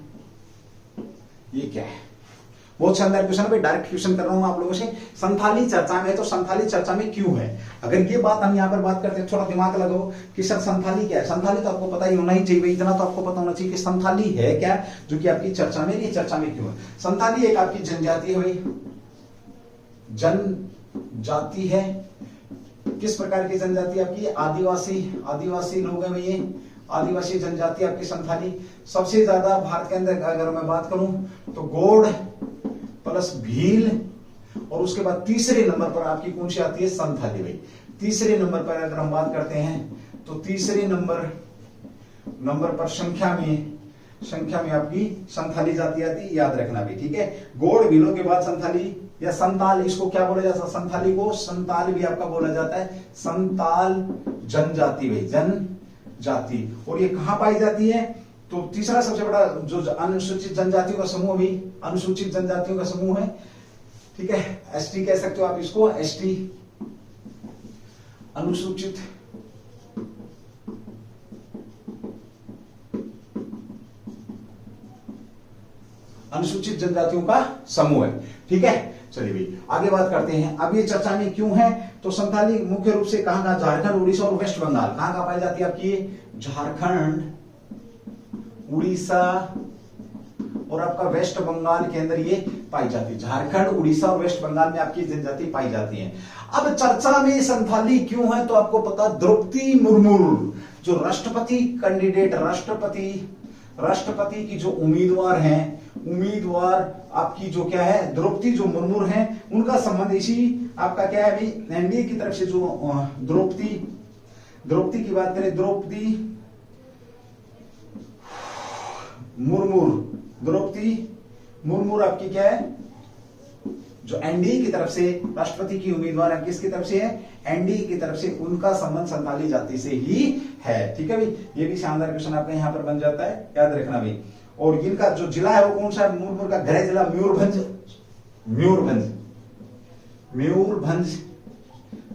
ये क्या है, बहुत शानदार क्वेश्चन है, डायरेक्ट क्वेश्चन कर रहा हूं आप लोगों से। संथाली चर्चा में, तो संथाली चर्चा में क्यों है, अगर ये बात हम यहां पर बात करते हैं, थोड़ा दिमाग लगाओ कि सर संथाली क्या है। संथाली तो आपको पता ही होना ही चाहिए भाई, इतना तो आपको पता होना चाहिए कि संथाली है क्या, जो कि आपकी चर्चा में, ये चर्चा में क्यों है। संथाली एक आपकी जनजाति है भाई, जनजाति है, किस प्रकार की जनजाति आपकी? आदिवासी लोग हैं ये, आदिवासी जनजाति आपकी संथाली। सबसे ज्यादा भारत के अंदर अगर मैं बात करूं तो गोंड प्लस भील, और उसके बाद तीसरे नंबर पर आपकी कौन सी आती है? संथाली भाई। तीसरे नंबर पर अगर हम बात करते हैं तो तीसरे नंबर पर संख्या में आपकी संथाली जाति आती है, याद रखना भी, ठीक है। गोंड भीलों के बाद संथाली या संताल, इसको क्या बोला जाता है? संथाली को संताल भी आपका बोला जाता है, संताल जनजाति भाई, जनजाति। और ये कहां पाई जाती है? तो तीसरा सबसे बड़ा जो अनुसूचित जनजातियों का समूह भी अनुसूचित जनजातियों का समूह है, ठीक है। एसटी कह सकते हो आप इसको, एसटी अनुसूचित जनजातियों का समूह है, ठीक है। चलिए भाई आगे बात करते हैं। अब ये चर्चा में क्यों है? तो संथाली मुख्य रूप से कहां? झारखंड, उड़ीसा और वेस्ट बंगाल। कहां पाई जाती है आपकी? झारखंड, उड़ीसा और आपका वेस्ट बंगाल के अंदर ये पाई जाती है। झारखंड, उड़ीसा और वेस्ट बंगाल में आपकी जनजाति पाई जाती है। अब चर्चा में संथाली क्यों है? तो आपको पता, द्रौपदी मुर्मू जो राष्ट्रपति कैंडिडेट, राष्ट्रपति की जो उम्मीदवार आपकी जो क्या है, द्रौपदी जो मुर्मू हैं, उनका संबंध इसी आपका क्या है भाई? एनडीए की तरफ से जो द्रौपदी की बात करें, द्रौपदी मुर्मू आपकी क्या है? जो एनडीए की तरफ से राष्ट्रपति की उम्मीदवार है, किसकी तरफ से है? एनडीए की तरफ से। उनका संबंध संथाली जाति से ही है, ठीक है भाई। ये भी शानदार क्वेश्चन आपका यहाँ पर बन जाता है, याद रखना भाई। और इनका जो जिला है वो कौन सा है? मुर्मू का गृह जिला मयूरभंज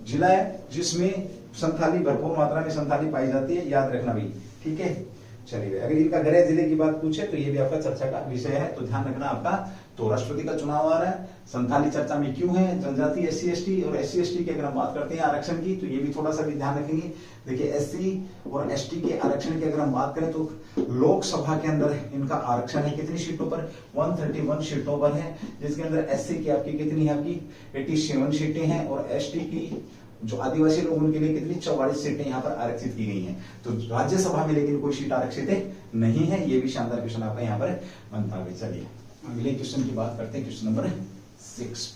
जिला है, जिसमें संथाली भरपूर मात्रा में संथाली पाई जाती है, याद रखना भाई, ठीक है। चलिए अगर इनका गृह जिले की बात पूछे तो ये भी आपका चर्चा का विषय है, तो ध्यान रखना आपका। तो राष्ट्रपति का चुनाव आ रहा है, संथाली चर्चा में क्यों है? जनजाति, एससी एसटी, और एससी एसटी की अगर हम बात करते हैं आरक्षण की, तो ये भी थोड़ा सा भी ध्यान रखेंगे। देखिए एससी और एसटी के आरक्षण की अगर हम बात करें तो लोकसभा के अंदर इनका आरक्षण है कितनी सीटों पर? 131 सीटों पर है, जिसके अंदर एससी की आपकी कितनी है? आपकी 87 सीटें हैं, और एसटी की जो आदिवासी लोगों के लिए कितनी? 44 सीटें यहाँ पर आरक्षित की गई हैं। तो राज्यसभा में लेकिन कोई सीट आरक्षित नहीं है। ये भी शानदार क्वेश्चन आपका यहाँ पर बनता है। चलिए अगले क्वेश्चन की बात करते हैं, क्वेश्चन नंबर 6।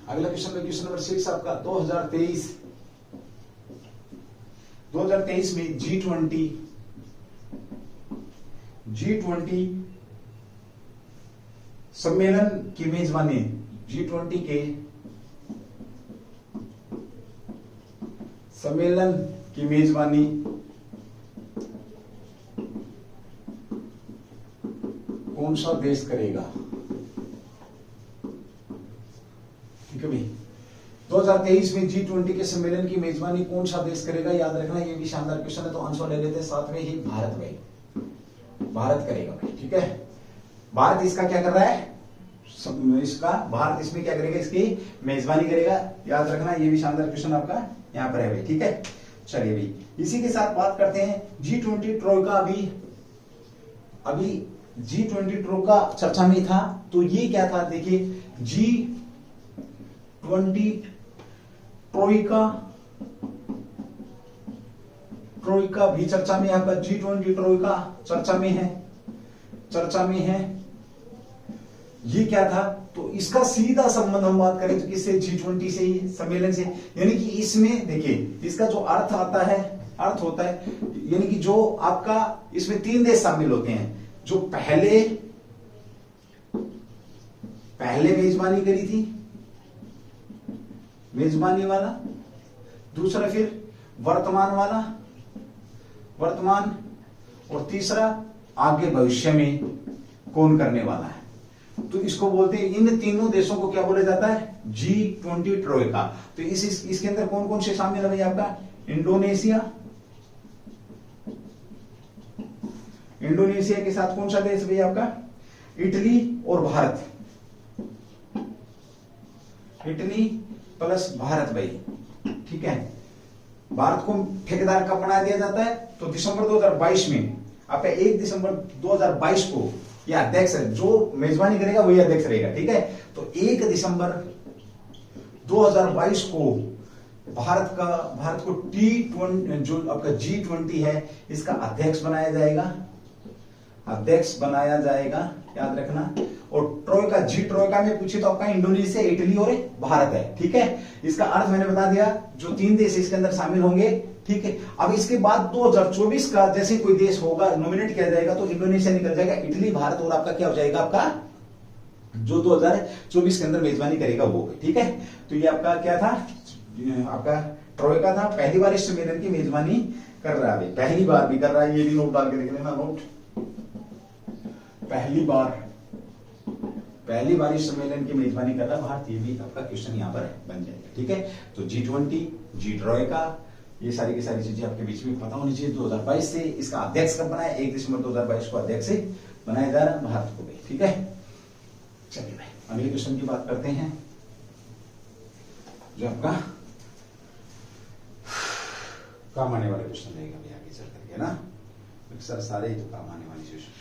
अगला क्वेश्चन में क्वेश्चन नंबर 6 आपका 2023 में G20 सम्मेलन की मेजबानी, G20 के सम्मेलन की मेजबानी कौन सा देश करेगा? ठीक है भाई, 2023 में G20 के सम्मेलन की मेजबानी कौन सा देश करेगा? याद रखना, ये भी शानदार क्वेश्चन है, तो आंसर ले लेते हैं साथ में ही। भारत भाई, भारत करेगा भाई, ठीक है। भारत इसका क्या कर रहा है? भारत इसमें क्या करेगा? इसकी मेजबानी करेगा, याद रखना। ये भी शानदार क्वेश्चन आपका यहाँ पर है भाई, ठीक है। चलिए भाई इसी के साथ बात करते हैं G20 ट्रोइका। अभी G20 ट्रोइका चर्चा में था, तो ये क्या था? देखिए G20 ट्रोइका भी चर्चा में है आपका। G20 ट्रोइका चर्चा में है। ये क्या था? तो इसका सीधा संबंध हम बात करें तो किससे? G20 से ही, सम्मेलन से। यानी कि इसमें देखिए इसका जो अर्थ होता है यानी कि जो आपका इसमें 3 देश शामिल होते हैं, जो पहले मेजबानी करी थी, मेजबानी वाला, दूसरा फिर वर्तमान, और तीसरा आगे भविष्य में कौन करने वाला है। तो इसको बोलते हैं, इन तीनों देशों को क्या बोला जाता है? G20 ट्रोइका। तो इसके अंदर कौन कौन से शामिल है भाई? आपका इंडोनेशिया के साथ कौन सा देश भाई? आपका इटली और भारत, इटली प्लस भारत भाई, ठीक है। भारत को ठेकेदार कब बना दिया जाता है? तो दिसंबर 2022 में, आपका 1 दिसंबर 2022 को ये अध्यक्ष है, जो मेजबानी करेगा वही अध्यक्ष रहेगा, ठीक है। तो 1 दिसंबर 2022 को भारत को T20 जो आपका G20 है इसका अध्यक्ष बनाया जाएगा, याद रखना। और ट्रोइका, जी ट्रोइका में पूछे तो आपका इंडोनेशिया, इटली और भारत है, ठीक है। इसका अर्थ मैंने बता दिया, जो 3 देश इसके अंदर शामिल होंगे, ठीक है। अब इसके बाद 2024 का जैसे कोई देश होगा नॉमिनेट किया जाएगा तो इंडोनेशिया निकल जाएगा, इटली, भारत और आपका क्या हो जाएगा, आपका जो 2024 के अंदर मेजबानी करेगा वो, ठीक है। तो ये आपका क्या था, आपका ट्रोइका था, पहली बार इस सम्मेलन की मेजबानी कर रहा है, पहली बार भी कर रहा है, ये भी नोट डाल के देख लेना, नोट, पहली बार इस सम्मेलन की मेजबानी कर रहा भारत, ये भी आपका क्वेश्चन यहां पर बन जाएगा, ठीक है। तो G20, जी ट्रोइका, ये सारी की सारी चीजें आपके बीच में पता होनी चाहिए। 2022 से इसका अध्यक्ष कब बनाया, 1 दिसंबर 2022 को अध्यक्ष बनाया जा रहा है भारत को भी, ठीक है। चलिए भाई अगले क्वेश्चन की बात करते हैं, जो आपका काम आने वाला क्वेश्चन रहेगा भाई आगे चल करके ना, सर सारे ही तो काम आने वाली क्वेश्चन।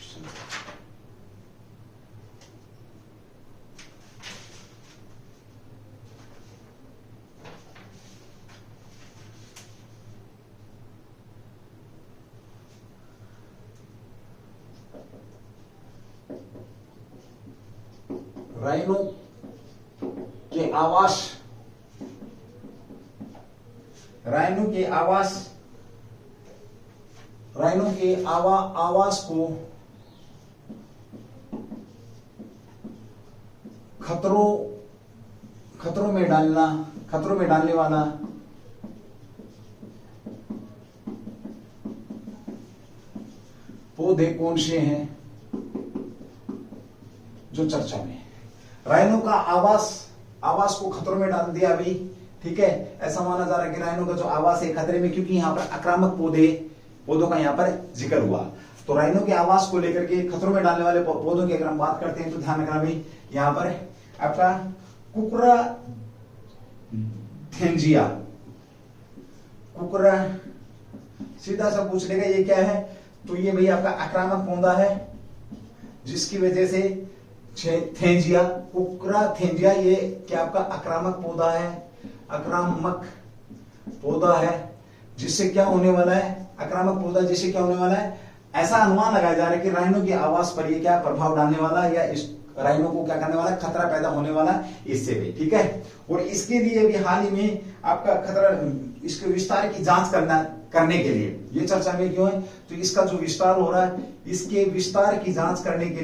राइनो के आवास, आवास को खतरों में डालने वाला पौधे कौन से हैं जो चर्चा में है। राइनो का आवास को खतरों में डाल दिया अभी, ठीक है। ऐसा माना जा रहा है कि राइनो का जो आवास है खतरे में, क्योंकि यहाँ पर आक्रामक पौधों का यहाँ पर जिक्र हुआ। तो राइनो के आवास को लेकर के खतरों में डालने वाले पौधों की अगर हम बात करते हैं तो ध्यान रखना भाई, यहाँ पर आपका कुकुरा सीधा सा पूछ लेगा ये क्या है, तो ये भाई आपका आक्रामक पौधा है जिसकी वजह से थेंजिया, कुकरा थेंजिया, ये क्या आपका आक्रामक पौधा है जिससे क्या होने वाला है, आक्रामक पौधा जिससे क्या होने वाला है, ऐसा अनुमान लगाया जा रहा है कि राइनो के आवास पर ये क्या प्रभाव डालने वाला है, या इस राइनो को क्या करने वाला, खतरा पैदा होने वाला इससे भी, ठीक है। और इसके लिए भी हाल ही में आपका खतरा, इसके विस्तार की जांच करने के लिए ये चर्चा में क्यों है, तो इसका जो विस्तार हो रहा है, इसके विस्तार की जांच करने के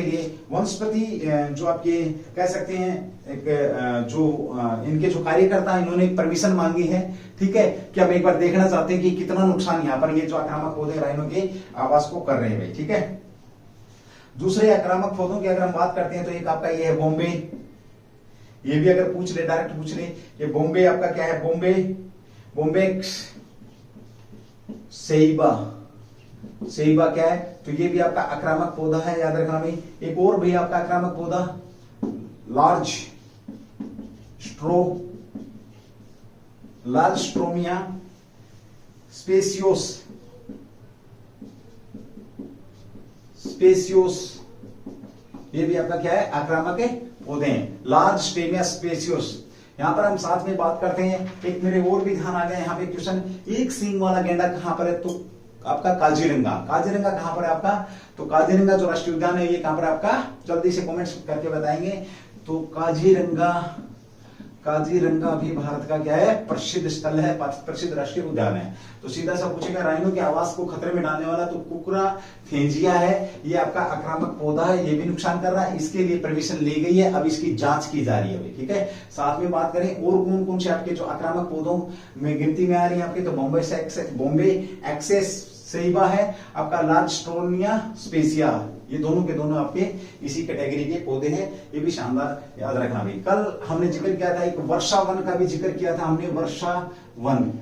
लिए, वनस्पति जो आपके कह सकते हैं एक जो इनके जो कार्यकर्ता इन्होंने परमिशन मांगी है, ठीक है, कि हम एक बार देखना चाहते हैं कि कितना नुकसान यहाँ पर ये जो आक्रामक पौधे राइनो के आवास को कर रहे हैं भाई, ठीक है। दूसरे आक्रामक पौधों की अगर हम बात करते हैं तो एक आपका ये है बॉम्बे, ये भी अगर पूछ ले, डायरेक्ट पूछ ले, ये बॉम्बे आपका क्या है, बॉम्बे सेइबा क्या है, तो ये भी आपका आक्रामक पौधा है, याद रखना भाई। एक और भी आपका आक्रामक पौधा लार्ज स्ट्रोमिया स्पेसियोस, ये भी आपका क्या है, आक्रामक पौधे हैं, लार्ज स्ट्रोमिया स्पेसियोस। यहां पर हम साथ में बात करते हैं, एक मेरे और भी ध्यान आ गया यहाँ पे क्वेश्चन, एक सींग वाला गेंडा कहां पर है, तो आपका काजीरंगा कहां पर है आपका, तो काजीरंगा जो राष्ट्रीय उद्यान है ये कहां पर है आपका, जल्दी से कमेंट्स करके बताएंगे। तो काजीरंगा भी भारत का क्या है, प्रसिद्ध स्थल है, प्रसिद्ध राष्ट्रीय उद्यान है। तो सीधा सा पूछेगा राइनो के आवास को खतरे में डालने वाला, तो कुकुरा थेंजिया है, ये आपका आक्रामक पौधा है, ये भी नुकसान कर रहा है, इसके लिए परमिशन ली गई है, अब इसकी जांच की जा रही है, ठीक है। साथ में बात करें और कौन कौन से आपके जो आक्रामक पौधों में गिनती में आ रही है आपके, तो बॉम्बे एक्सेस सेइबा है, आपका लार्ज स्ट्रोमिया स्पेसिया, ये दोनों के दोनों आपके इसी कैटेगरी के पौधे हैं, ये भी शानदार याद रखना भी। कल हमने जिक्र किया था, एक वर्षा वन का भी जिक्र किया था हमने, वर्षा वन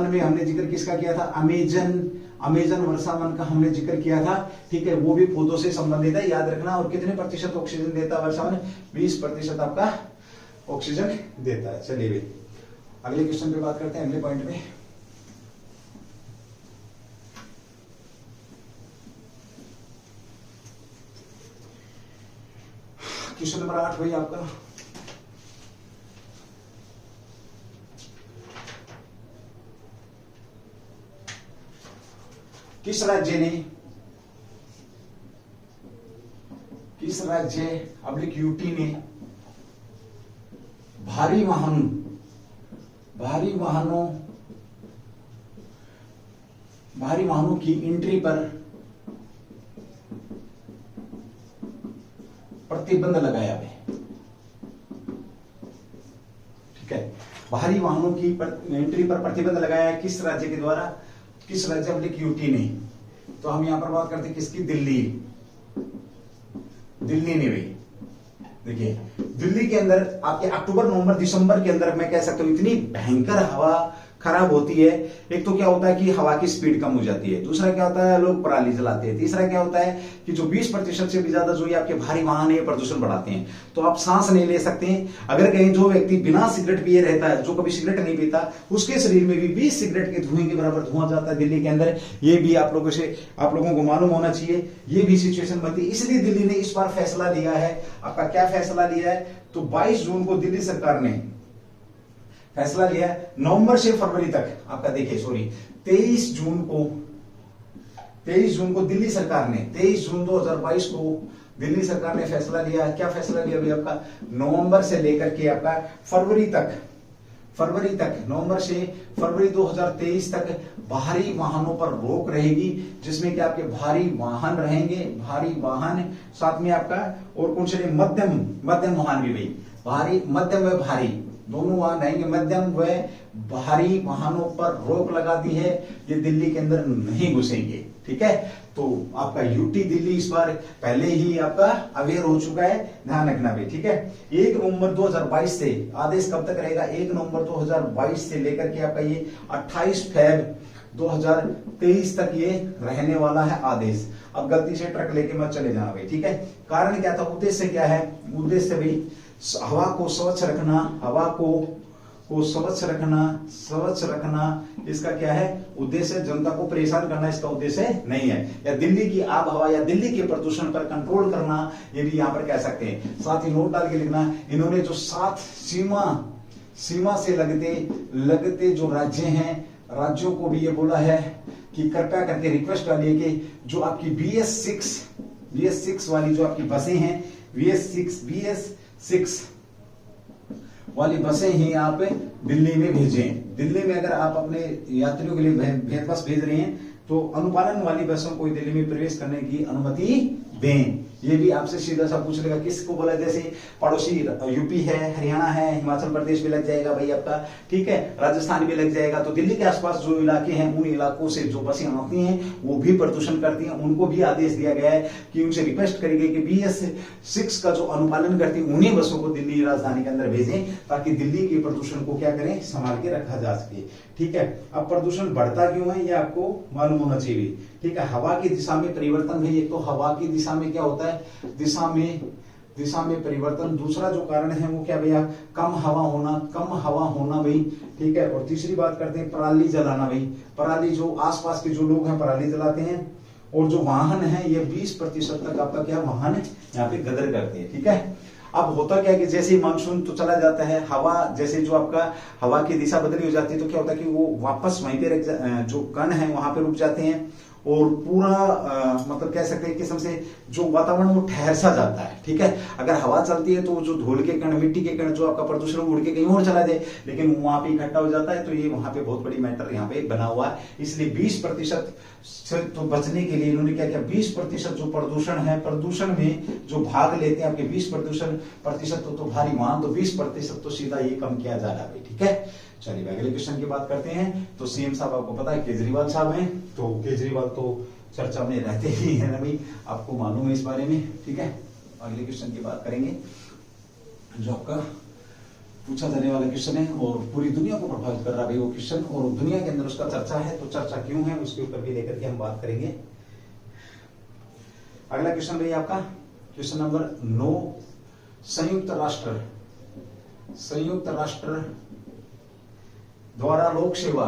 में हमने जिक्र किसका किया था, अमेजन वर्षा वन का हमने जिक्र किया था, ठीक है। वो भी पौधों से संबंधित है, याद रखना। और कितने प्रतिशत ऑक्सीजन देता है वर्षा वन, 20% आपका ऑक्सीजन देता है। चलिए भाई अगले क्वेश्चन पे बात करते हैं, अगले पॉइंट पे। क्वेश्चन नंबर 8 भाई आपका, किस राज्य अब्लिक यूटी ने भारी वाहनों की एंट्री पर प्रतिबंध लगाया है? ठीक है, भारी वाहनों की एंट्री पर प्रतिबंध लगाया है किस राज्य के द्वारा? किस राज्य अब्लिक यूटी ने? तो हम यहां पर बात करते हैं किसकी? दिल्ली ने भाई। देखिए दिल्ली के अंदर आपके अक्टूबर नवंबर दिसंबर के अंदर मैं कह सकता हूं इतनी भयंकर हवा खराब होती है। एक तो क्या होता है कि हवा की स्पीड कम हो जाती है, दूसरा क्या होता है लोग पराली जलाते हैं, तीसरा क्या होता है कि जो 20% से भी ज्यादा जो ये आपके भारी वाहन है प्रदूषण बढ़ाते हैं, तो आप सांस नहीं ले सकते हैं। अगर कहीं जो व्यक्ति बिना सिगरेट पिए रहता है, जो कभी सिगरेट नहीं पीता, उसके शरीर में भी 20 सिगरेट के धुएं के बराबर धुआं जाता है दिल्ली के अंदर। ये भी आप लोगों को मालूम होना चाहिए। ये भी सिचुएशन बनती है, इसलिए दिल्ली ने इस बार फैसला लिया है। आपका क्या फैसला लिया है? तो 22 जून को दिल्ली सरकार ने फैसला लिया नवंबर से फरवरी तक। आपका देखिए 23 जून को दिल्ली सरकार ने 23 जून 2022 को दिल्ली सरकार ने फैसला लिया। क्या फैसला लिया भाई? आपका नवंबर से लेकर के आपका फरवरी तक नवंबर से फरवरी 2023 तक भारी वाहनों पर रोक रहेगी, जिसमें कि आपके भारी वाहन रहेंगे, भारी वाहन, साथ में आपका और कौन से? मध्यम वाहन भी भाई। भारी, मध्यम व भारी दोनों वाहन रहेंगे। मध्यम व भारी वाहनों पर रोक लगा दी है, ये दिल्ली के अंदर नहीं घुसेंगे। ठीक है, तो आपका यूटी दिल्ली इस बार पहले ही आपका अवेयर हो चुका है, ध्यान रखना भाई। ठीक है, 1 नवंबर 2022 से आदेश कब तक रहेगा? 1 नवंबर 2022 से लेकर के आपका ये 28 फरवरी 2023 तक ये रहने वाला है आदेश। अब गलती से ट्रक लेके मत चले जाना भाई। ठीक है, कारण क्या था? उद्देश्य क्या है? उद्देश्य भाई हवा को स्वच्छ रखना, हवा को स्वच्छ रखना इसका क्या है उद्देश्य? जनता को परेशान करना इसका उद्देश्य नहीं है, या दिल्ली की आब हवा या दिल्ली के प्रदूषण पर कंट्रोल करना, ये भी यहां पर कह सकते हैं। साथ ही नोट डाल के लिखना, इन्होंने जो 7 सीमा से लगते जो राज्य हैं, राज्यों को भी ये बोला है कि कृपया करके रिक्वेस्ट डालिए कि जो आपकी BS6 वाली जो आपकी बसें हैं, BS6 वाली बसें ही आप दिल्ली में भेजें। दिल्ली में अगर आप अपने यात्रियों के लिए बस भेज रहे हैं तो अनुपालन वाली बसों को दिल्ली में प्रवेश करने की अनुमति दें। ये भी आपसे सीधा सा पूछ लेगा किसको बोला? जैसे पड़ोसी यूपी है, हरियाणा है, हिमाचल प्रदेश भी लग जाएगा भाई आपका। ठीक है, राजस्थान भी लग जाएगा। तो दिल्ली के आसपास जो इलाके हैं, उन इलाकों से जो बसें आती हैं वो भी प्रदूषण करती हैं, उनको भी आदेश दिया गया है कि उनसे रिक्वेस्ट करी गई कि BS6 का जो अनुपालन करती है उन्हीं बसों को दिल्ली राजधानी के अंदर भेजें, ताकि दिल्ली के प्रदूषण को क्या करें? संभाल के रखा जा सके। ठीक है, अब प्रदूषण बढ़ता क्यों है ये आपको मालूम होना चाहिए। ठीक है, हवा की दिशा में परिवर्तन है। एक तो हवा की दिशा में क्या होता है? दिशा में परिवर्तन। दूसरा जो कारण है वो क्या भैया? कम हवा होना भाई। ठीक है, और तीसरी बात करते हैं पराली जलाना भाई। पराली जो आसपास के जो लोग हैं पराली जलाते हैं, और जो वाहन है ये 20% तक आपका क्या वाहन यहाँ पे गदर करते हैं। ठीक है, अब होता क्या है कि जैसे ही मानसून तो चला जाता है, हवा जैसे जो आपका हवा की दिशा बदली हो जाती है, तो क्या होता है कि वो वापस वहीं पे जो कण है वहां पे रुक जाते हैं, और पूरा मतलब कह सकते हैं किस्म से जो वातावरण वो ठहर सा जाता है। ठीक है, अगर हवा चलती है तो जो धूल के कण, मिट्टी के कण, जो आपका प्रदूषण उड़ के कहीं और चला जाए, लेकिन वहां पे इकट्ठा हो जाता है, तो ये वहां पे बहुत बड़ी मैटर यहाँ पे बना हुआ है। इसलिए 20% से तो बचने के लिए इन्होंने क्या किया? 20% जो प्रदूषण है, प्रदूषण में जो भाग लेते हैं आपके 20% तो भारी वाहन, तो 20% तो सीधा ये कम किया जा रहा है। ठीक है, चलिए अगले क्वेश्चन की बात करते हैं। तो सीएम साहब आपको पता है केजरीवाल साहब हैं, तो केजरीवाल तो चर्चा में रहते ही है ना भाई, आपको मालूम है इस बारे में। ठीक है, अगले क्वेश्चन की बात करेंगे जो आपका पूछा जाने वाला क्वेश्चन है और पूरी दुनिया को प्रभावित कर रहा है भाई वो क्वेश्चन, और दुनिया के अंदर उसका चर्चा है। तो चर्चा क्यों है उसके ऊपर भी लेकर के हम बात करेंगे। अगला क्वेश्चन भाई आपका क्वेश्चन नंबर 9। संयुक्त संयुक्त राष्ट्र द्वारा लोक सेवा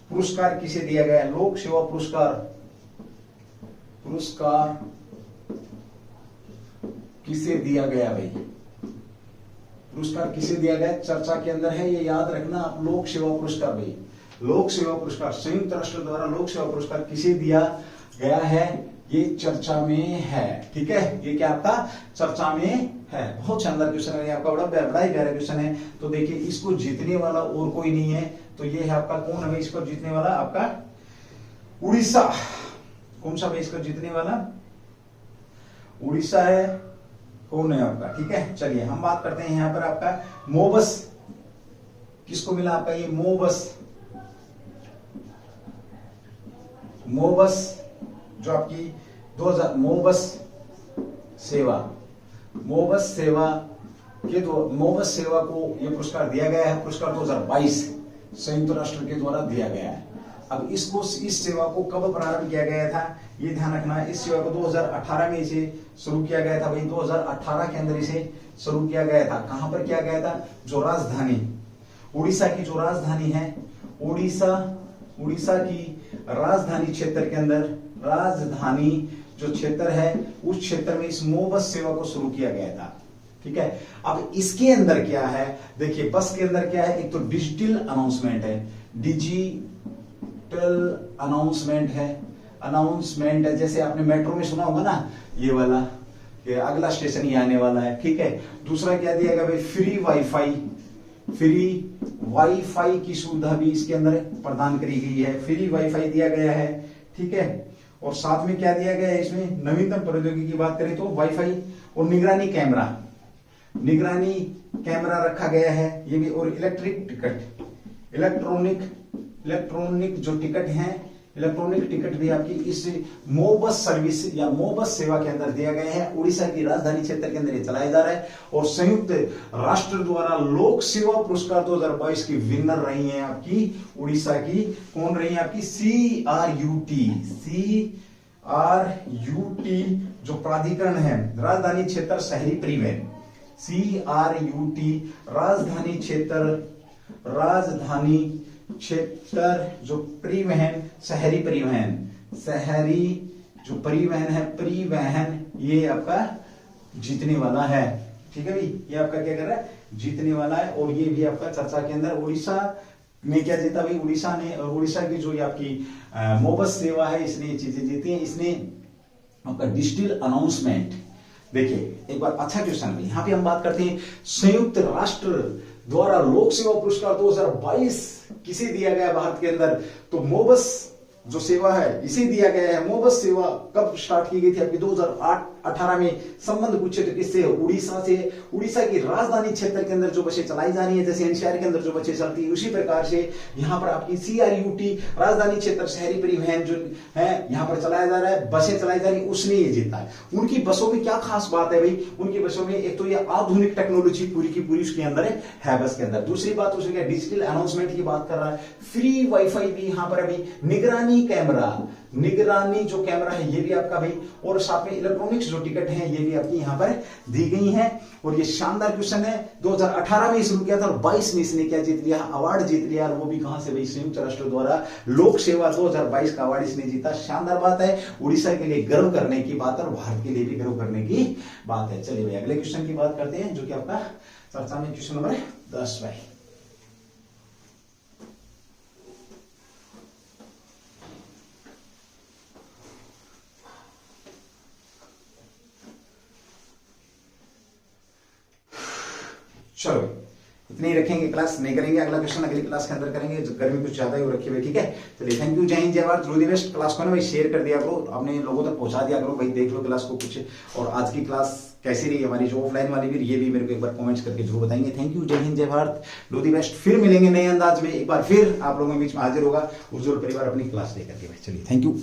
पुरस्कार किसे दिया गया? लोक सेवा पुरस्कार किसे दिया गया भाई? पुरस्कार किसे दिया गया? चर्चा के अंदर है, ये याद रखना आप। लोक सेवा पुरस्कार भाई, लोक सेवा पुरस्कार संयुक्त राष्ट्र द्वारा लोक सेवा पुरस्कार किसे दिया गया है? ये चर्चा में है, ठीक है। ये क्या आपका चर्चा में है। बहुत शानदार क्वेश्चन है आपका, बड़ा ही प्यारा क्वेश्चन है। तो देखिए, इसको जीतने वाला और कोई नहीं है, तो ये है आपका कौन है? इसको जीतने वाला आपका उड़ीसा। कौन सा भाई इसको जीतने वाला? उड़ीसा है। कौन है आपका? ठीक है, चलिए हम बात करते हैं यहां पर आपका मोबस। किसको मिला आपका? ये मोबस जो आपकी 2000 मोबस सेवा को ये पुरस्कार दिया गया है। पुरस्कार 2022 संयुक्त राष्ट्र के द्वारा दिया गया है। अब इस सेवा को कब प्रारंभ किया गया था, ये ध्यान रखना है। इस सेवा को 2018 में इसे शुरू किया गया था भाई। 2018 के अंदर इसे शुरू किया गया था। कहां पर किया गया था? जो राजधानी उड़ीसा की, जो राजधानी है उड़ीसा की राजधानी क्षेत्र के अंदर, राजधानी जो क्षेत्र है उस क्षेत्र में इस मोबस सेवा को शुरू किया गया था, ठीक है। अब इसके अंदर क्या है? देखिए, बस के अंदर क्या है? एक तो डिजिटल अनाउंसमेंट है, जैसे आपने मेट्रो में सुना होगा ना, ये वाला कि अगला स्टेशन ये आने वाला है, ठीक है। दूसरा क्या दिया गया भाई? फ्री वाईफाई की सुविधा भी इसके अंदर प्रदान करी गई है। फ्री वाईफाई दिया गया है, ठीक है। और साथ में क्या दिया गया है? इसमें नवीनतम प्रौद्योगिकी की बात करें तो वाईफाई और निगरानी कैमरा रखा गया है, ये भी। और इलेक्ट्रॉनिक जो टिकट हैं, इलेक्ट्रॉनिक टिकट भी आपकी इस मोबस सर्विस या मोबस सेवा के अंदर दिया गया है। उड़ीसा की राजधानी क्षेत्र के अंदर ये चलाया जा रहा है। और संयुक्त राष्ट्र द्वारा लोक सेवा पुरस्कार 2022 की विनर रही हैं आपकी उड़ीसा की। कौन रही है आपकी? CRUT जो प्राधिकरण है, राजधानी क्षेत्र शहरी परिवहन, CRUT राजधानी क्षेत्र जो परिवहन, शहरी जो परिवहन ये आपका जीतने वाला है, ठीक है भाई। ये आपका क्या कर रहा है? जीतने वाला है। और ये भी आपका चर्चा के अंदर उड़ीसा ने क्या जीता भाई? उड़ीसा की जो ये आपकी मोबस सेवा है, इसने ये चीजें जीती हैं। इसने आपका डिजिटल अनाउंसमेंट, देखिए एक बार अच्छा क्वेश्चन है। यहां पे हम बात करते हैं संयुक्त राष्ट्र द्वारा लोक सेवा पुरस्कार 2022 किसे दिया गया भारत के अंदर? तो मोबस जो सेवा है इसे दिया गया है। मोबस सेवा कब स्टार्ट की गई थी आपकी? 2018 में। संबंध पूछे तो किससे? उड़ीसा से। उड़ीसा की राजधानी क्षेत्र के अंदर जो बसें चलाई जा रही है, जैसे एनसीआर के अंदर जो बसें चलती है, उसी प्रकार से यहाँ पर आपकी CRUT राजधानी क्षेत्र शहरी परिवहन जो है यहाँ पर चलाया जा रहा है, बसें चलाई जा रही है, उसने ये जीता है। उनकी बसों में क्या खास बात है भाई? उनकी बसों में एक तो ये आधुनिक टेक्नोलॉजी पूरी की पूरी उसके अंदर है बस के अंदर। दूसरी बात उसने क्या? डिजिटल अनाउंसमेंट की बात कर रहा है। फ्री वाईफाई भी यहाँ पर अभी, निगरानी जो कैमरा है ये भी आपका भाई, और साथ में इलेक्ट्रॉनिक्स जो टिकट है ये भी आपकी यहाँ पर दी गई हैं। और ये शानदार क्वेश्चन है। 2018 में शुरू किया था और 22 में इसने क्या जीत लिया? अवार्ड जीत लिया। और वो भी कहां से भाई? संयुक्त राष्ट्र द्वारा लोक सेवा 2022 का अवार्ड इसने जीता। शानदार बात है, उड़ीसा के लिए गर्व करने की बात और भारत के लिए भी गर्व करने की बात है। चलिए भाई अगले क्वेश्चन की बात करते हैं, जो कि आपका चर्चा में क्वेश्चन नंबर 10 भाई। चलो इतने ही रखेंगे, क्लास नहीं करेंगे। अगला क्वेश्चन अगली क्लास के अंदर करेंगे, गर्मी कुछ ज्यादा ही हो रखी है, ठीक है। चलिए थैंक यू, जय हिंद, जय Bharat, all the best. Class को ना भाई शेयर कर दिया करो, अपने लोगों तक पहुंचा दिया करो भाई, देख लो क्लास को कुछ। और आज की क्लास कैसी रही हमारी जो ऑफलाइन वाली भी, ये भी मेरे को एक बार कमेंट्स करके जरूर बताएंगे। थैंक यू, जय हिंद, जय भारत, ऑल द बेस्ट। फिर मिलेंगे नए अंदाज में, एक बार फिर आप लोगों के बीच में हाजिर होगा उज्जवल परिवार अपनी क्लास लेकर के भाई। चलिए थैंक यू।